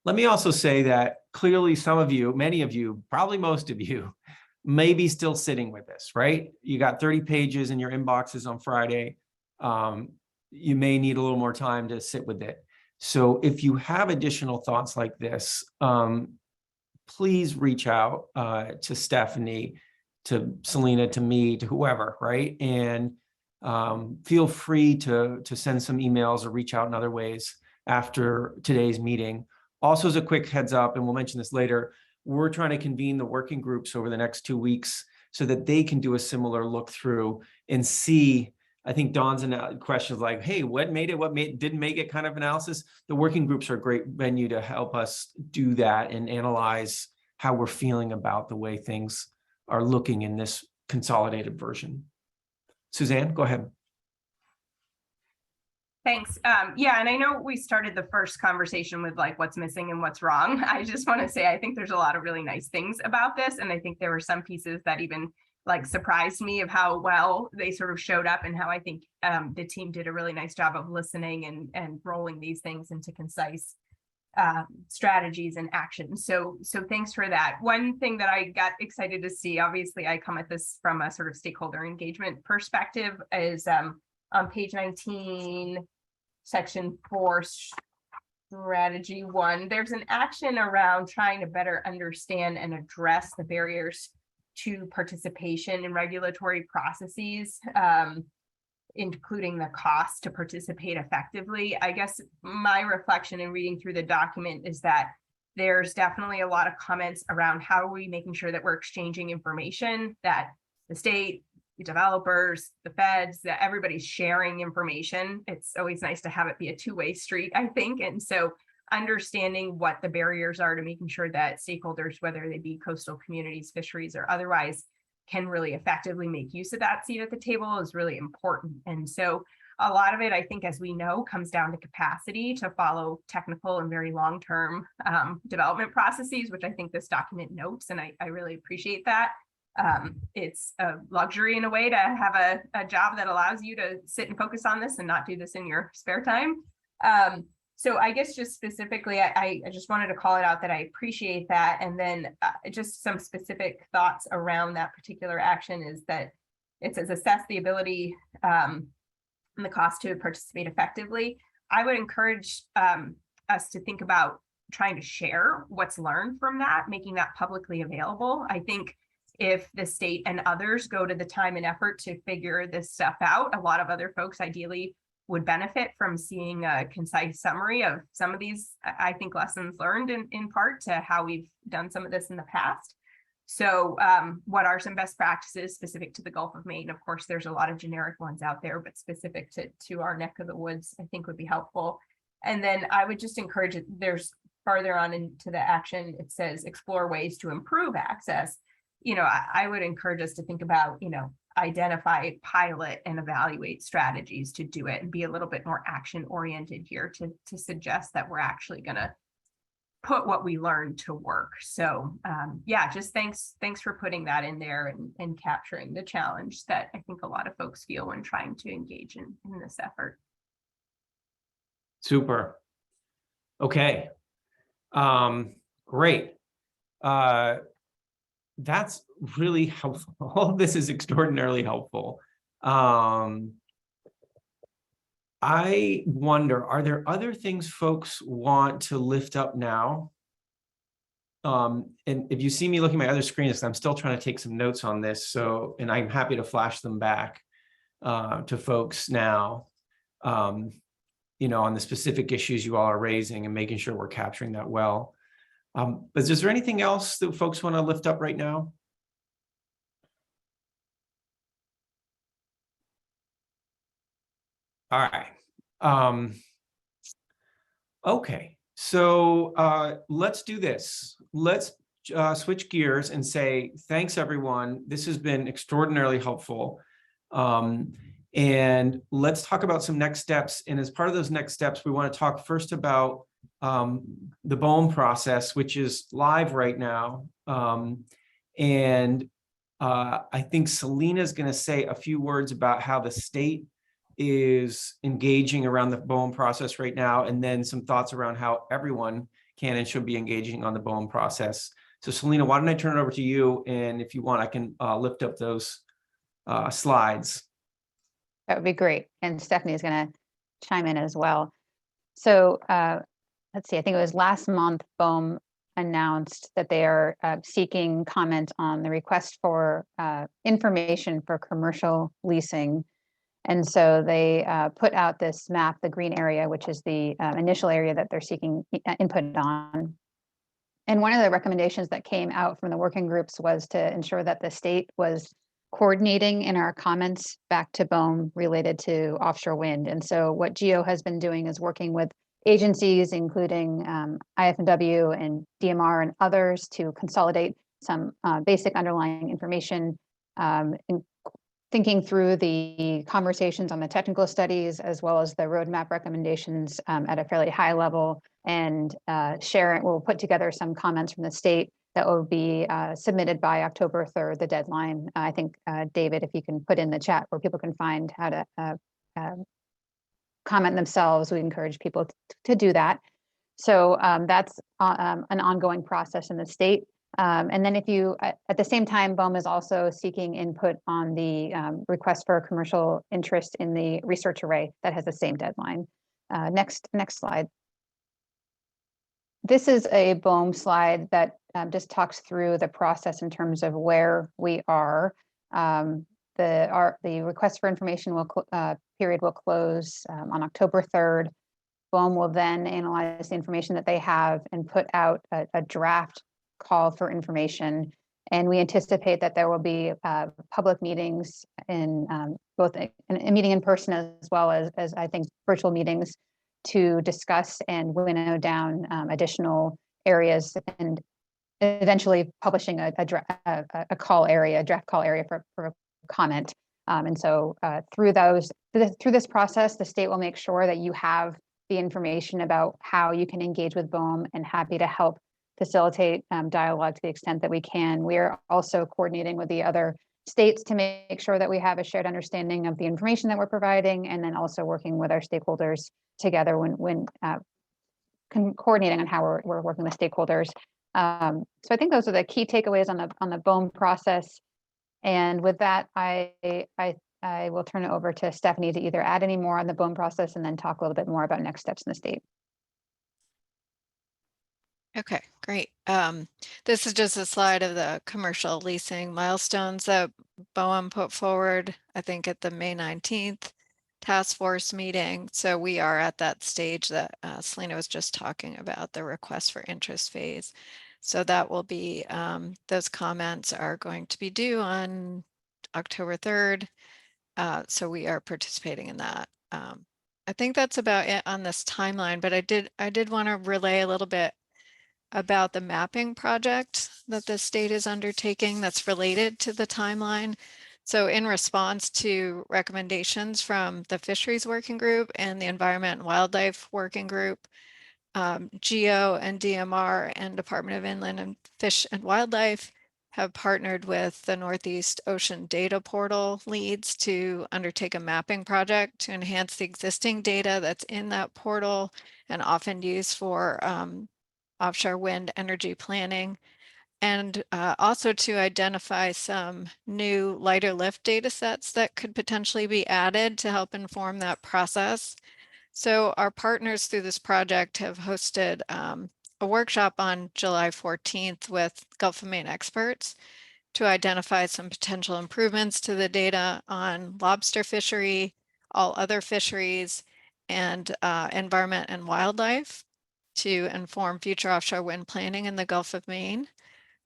Speaker 1: Let me also say that clearly some of you, many of you, probably most of you, may be still sitting with this, right? You got 30 pages in your inboxes on Friday. You may need a little more time to sit with it. So if you have additional thoughts like this, please reach out to Stephanie, to Selena, to me, to whoever, right? And feel free to send some emails or reach out in other ways after today's meeting. Also, as a quick heads up, and we'll mention this later, we're trying to convene the working groups over the next 2 weeks so that they can do a similar look through and see. I think Dawn's questions like, hey, what made it, didn't make it kind of analysis. The working groups are a great venue to help us do that and analyze how we're feeling about the way things are looking in this consolidated version. Suzanne, go ahead.
Speaker 13: Thanks. Yeah, and I know we started the first conversation with like what's missing and what's wrong. I just want to say I think there's a lot of really nice things about this, and I think there were some pieces that even like surprised me of how well they sort of showed up, and how I think the team did a really nice job of listening and rolling these things into concise strategies and actions. So thanks for that. One thing that I got excited to see, obviously I come at this from a sort of stakeholder engagement perspective, is on page 19, section 4, strategy 1, there's an action around trying to better understand and address the barriers to participation in regulatory processes, including the cost to participate effectively. I guess my reflection in reading through the document is that there's definitely a lot of comments around how are we making sure that we're exchanging information, that the state, the developers, the feds, that everybody's sharing information. It's always nice to have it be a two-way street, I think. And so understanding what the barriers are to making sure that stakeholders, whether they be coastal communities, fisheries, or otherwise, can really effectively make use of that seat at the table is really important. And so a lot of it, I think, as we know, comes down to capacity to follow technical and very long-term development processes, which I think this document notes, and I really appreciate that. It's a luxury in a way to have a job that allows you to sit and focus on this and not do this in your spare time. So I guess just specifically, I just wanted to call it out that I appreciate that. And then just some specific thoughts around that particular action is that it says assess the ability and the cost to participate effectively. I would encourage us to think about trying to share what's learned from that, making that publicly available. I think if the state and others go to the time and effort to figure this stuff out, a lot of other folks ideally would benefit from seeing a concise summary of some of these, I think, lessons learned in part to how we've done some of this in the past. So what are some best practices specific to the Gulf of Maine? Of course, there's a lot of generic ones out there, but specific to our neck of the woods, I think would be helpful. And then I would just encourage it, there's farther on into the action, it says explore ways to improve access. You know, I would encourage us to think about, you know, identify, pilot, and evaluate strategies to do it and be a little bit more action oriented here to suggest that we're actually going to put what we learned to work. So yeah, just thanks for putting that in there and capturing the challenge that I think a lot of folks feel when trying to engage in this effort.
Speaker 1: Super. Okay. Great. That's really helpful. All of this is extraordinarily helpful. I wonder, are there other things folks want to lift up now? And if you see me looking at my other screens, I'm still trying to take some notes on this. So, and I'm happy to flash them back to folks now, you know, on the specific issues you all are raising and making sure we're capturing that well. But is there anything else that folks want to lift up right now? All right. Okay, so let's do this. Let's switch gears and say thanks, everyone. This has been extraordinarily helpful. And let's talk about some next steps. And as part of those next steps, we want to talk first about the BOEM process, which is live right now. I think Selena is going to say a few words about how the state is engaging around the BOEM process right now, and then some thoughts around how everyone can and should be engaging on the BOEM process. So Selena, why don't I turn it over to you? And if you want, I can lift up those slides.
Speaker 17: That would be great. And Stephanie is going to chime in as well. So let's see, I think it was last month, BOEM announced that they are seeking comment on the request for information for commercial leasing. And so they put out this map, the green area, which is the initial area that they're seeking input on. And one of the recommendations that came out from the working groups was to ensure that the state was coordinating in our comments back to BOEM related to offshore wind. And so what GEO has been doing is working with agencies, including IF&W and DMR and others, to consolidate some basic underlying information, thinking through the conversations on the technical studies, as well as the roadmap recommendations at a fairly high level, and we'll put together some comments from the state that will be submitted by October 3rd, the deadline. I think, David, if you can put in the chat where people can find how to comment themselves, we encourage people to do that. So that's an ongoing process in the state. And then if you, at the same time, BOEM is also seeking input on the request for commercial interest in the research array that has the same deadline. Next slide. This is a BOEM slide that just talks through the process in terms of where we are. The request for information period will close on October 3rd. BOEM will then analyze the information that they have and put out a draft call for information. And we anticipate that there will be public meetings in both a meeting in person as well as I think virtual meetings to discuss and winnow down additional areas, and eventually publishing a draft call area for comment. And so through this process, the state will make sure that you have the information about how you can engage with BOEM, and happy to help facilitate dialogue to the extent that we can. We are also coordinating with the other states to make sure that we have a shared understanding of the information that we're providing, and then also working with our stakeholders together when coordinating on how we're working with stakeholders. So I think those are the key takeaways on the BOEM process. And with that, I will turn it over to Stephanie to either add any more on the BOEM process and then talk a little bit more about next steps in the state.
Speaker 8: Okay, great. This is just a slide of the commercial leasing milestones that BOEM put forward, I think at the May 19th task force meeting. So we are at that stage that Selena was just talking about, the request for interest phase. So that will be, those comments are going to be due on October 3rd. So we are participating in that. I think that's about it on this timeline, but I did want to relay a little bit about the mapping project that the state is undertaking that's related to the timeline. So in response to recommendations from the Fisheries Working Group and the Environment and Wildlife Working Group, GEO and DMR and Department of Inland and Fish and Wildlife have partnered with the Northeast Ocean Data Portal leads to undertake a mapping project to enhance the existing data that's in that portal and often used for offshore wind energy planning, and also to identify some new lighter lift data sets that could potentially be added to help inform that process. So our partners through this project have hosted a workshop on July 14th with Gulf of Maine experts to identify some potential improvements to the data on lobster fishery, all other fisheries, and environment and wildlife, to inform future offshore wind planning in the Gulf of Maine.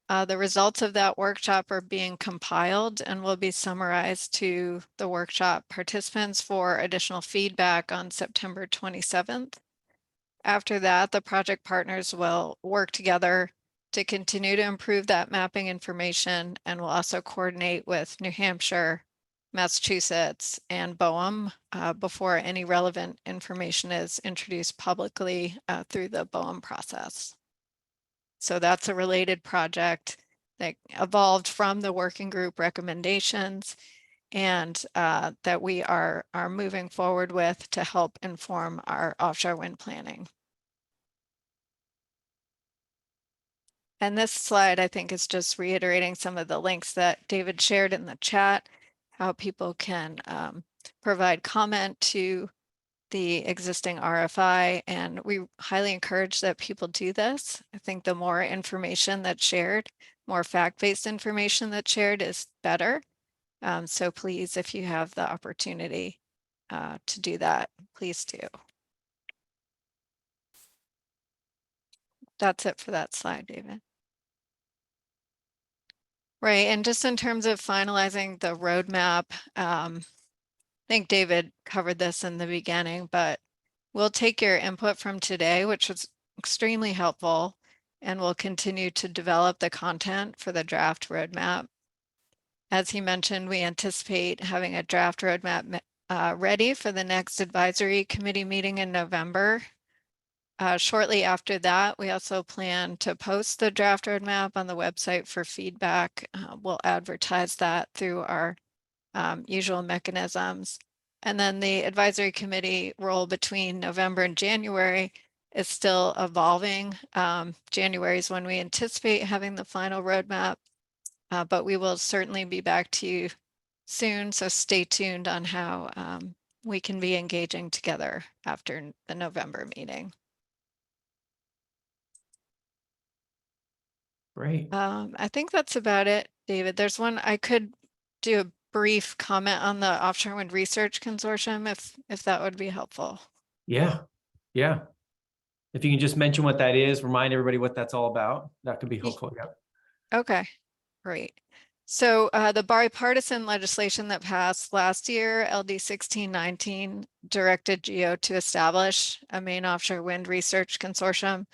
Speaker 8: The results of that workshop are being compiled and will be summarized to the workshop participants for additional feedback on September 27th. After that, the project partners will work together to continue to improve that mapping information, and will also coordinate with New Hampshire, Massachusetts, and BOEM before any relevant information is introduced publicly through the BOEM process. So that's a related project that evolved from the working group recommendations, and that we are moving forward with to help inform our offshore wind planning. And this slide, I think, is just reiterating some of the links that David shared in the chat, how people can provide comment to the existing RFI, and we highly encourage that people do this. I think the more information that's shared, more fact-based information that's shared is better. So please, if you have the opportunity to do that, please do. That's it for that slide, David. Right, and just in terms of finalizing the roadmap, I think David covered this in the beginning, but we'll take your input from today, which was extremely helpful, and we'll continue to develop the content for the draft roadmap. As he mentioned, we anticipate having a draft roadmap ready for the next advisory committee meeting in November. Shortly after that, we also plan to post the draft roadmap on the website for feedback. We'll advertise that through our usual mechanisms. And then the advisory committee role between November and January is still evolving. January is when we anticipate having the final roadmap, but we will certainly be back to you soon. So stay tuned on how we can be engaging together after the November meeting.
Speaker 1: Great.
Speaker 8: I think that's about it, David. There's one I could do a brief comment on the Offshore Wind Research Consortium, if that would be helpful.
Speaker 1: Yeah. Yeah. If you can just mention what that is, remind everybody what that's all about, that could be helpful. Yeah.
Speaker 8: Okay, great. So the bipartisan legislation that passed last year, LD 1619, directed GEO to establish a Maine Offshore Wind Research Consortium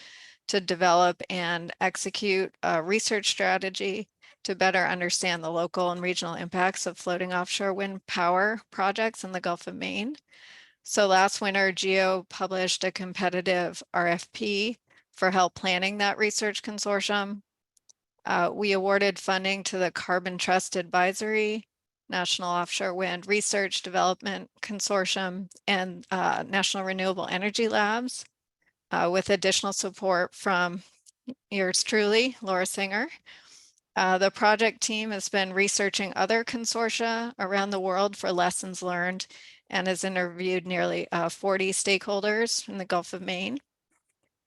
Speaker 8: to develop and execute a research strategy to better understand the local and regional impacts of floating offshore wind power projects in the Gulf of Maine. So last winter, GEO published a competitive RFP for help planning that research consortium. We awarded funding to the Carbon Trust Advisory, National Offshore Wind Research Development Consortium, and National Renewable Energy Labs, with additional support from yours truly, Laura Singer. The project team has been researching other consortia around the world for lessons learned and has interviewed nearly 40 stakeholders in the Gulf of Maine.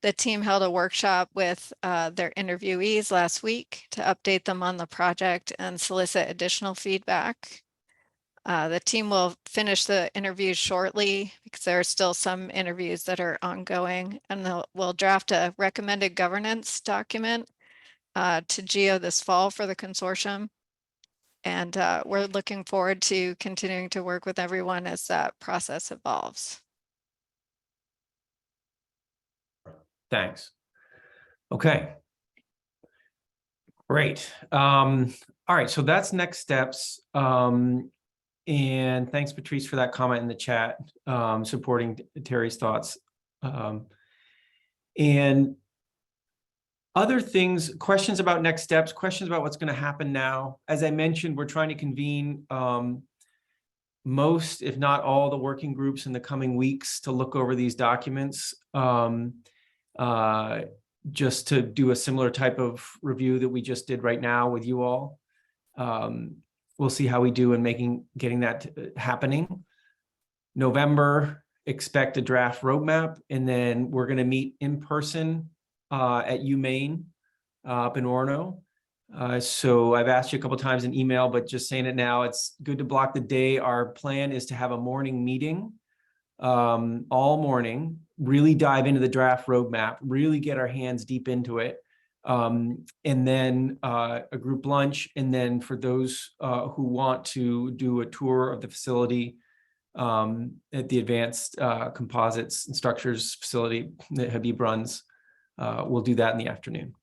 Speaker 8: The team held a workshop with their interviewees last week to update them on the project and solicit additional feedback. The team will finish the interviews shortly because there are still some interviews that are ongoing, and we'll draft a recommended governance document to GEO this fall for the consortium. And we're looking forward to continuing to work with everyone as that process evolves.
Speaker 1: Thanks. Okay. Great. All right, so that's next steps. And thanks, Patrice, for that comment in the chat, supporting Terry's thoughts. And other things, questions about next steps, questions about what's going to happen now. As I mentioned, we're trying to convene most, if not all, the working groups in the coming weeks to look over these documents, just to do a similar type of review that we just did right now with you all. We'll see how we do in getting that happening. November, expect a draft roadmap, and then we're going to meet in person at UMaine up in Orono. So I've asked you a couple times in email, but just saying it now, it's good to block the day. Our plan is to have a morning meeting all morning, really dive into the draft roadmap, really get our hands deep into it. And then a group lunch. And then for those who want to do a tour of the facility at the Advanced Composites and Structures facility that Habib runs, we'll do that in the afternoon.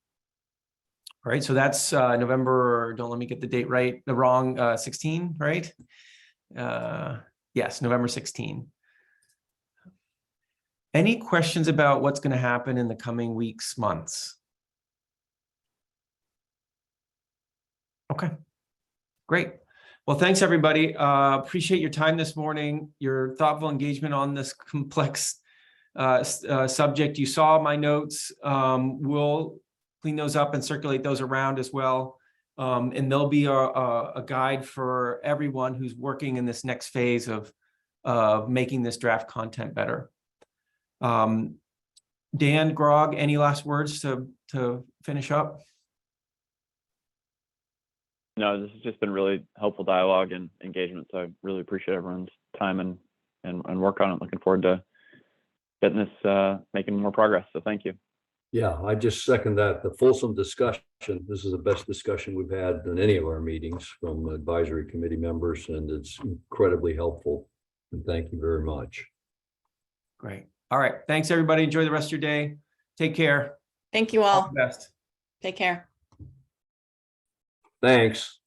Speaker 1: All right, so that's November, don't let me get the date right, the wrong 16, right? Yes, November 16. Any questions about what's going to happen in the coming weeks, months? Okay, great. Well, thanks everybody. Appreciate your time this morning, your thoughtful engagement on this complex subject. You saw my notes. We'll clean those up and circulate those around as well. And there'll be a guide for everyone who's working in this next phase of making this draft content better. Dan, Grog, any last words to finish up?
Speaker 3: No, this has just been really helpful dialogue and engagement. So I really appreciate everyone's time and work on it. Looking forward to getting this, making more progress. So thank you.
Speaker 2: Yeah, I just second that. The fulsome discussion. This is the best discussion we've had in any of our meetings from advisory committee members, and it's incredibly helpful. And thank you very much.
Speaker 1: Great. All right. Thanks, everybody. Enjoy the rest of your day. Take care.
Speaker 9: Thank you
Speaker 1: All
Speaker 9: all.
Speaker 1: the best.
Speaker 9: Take care.
Speaker 2: Thanks.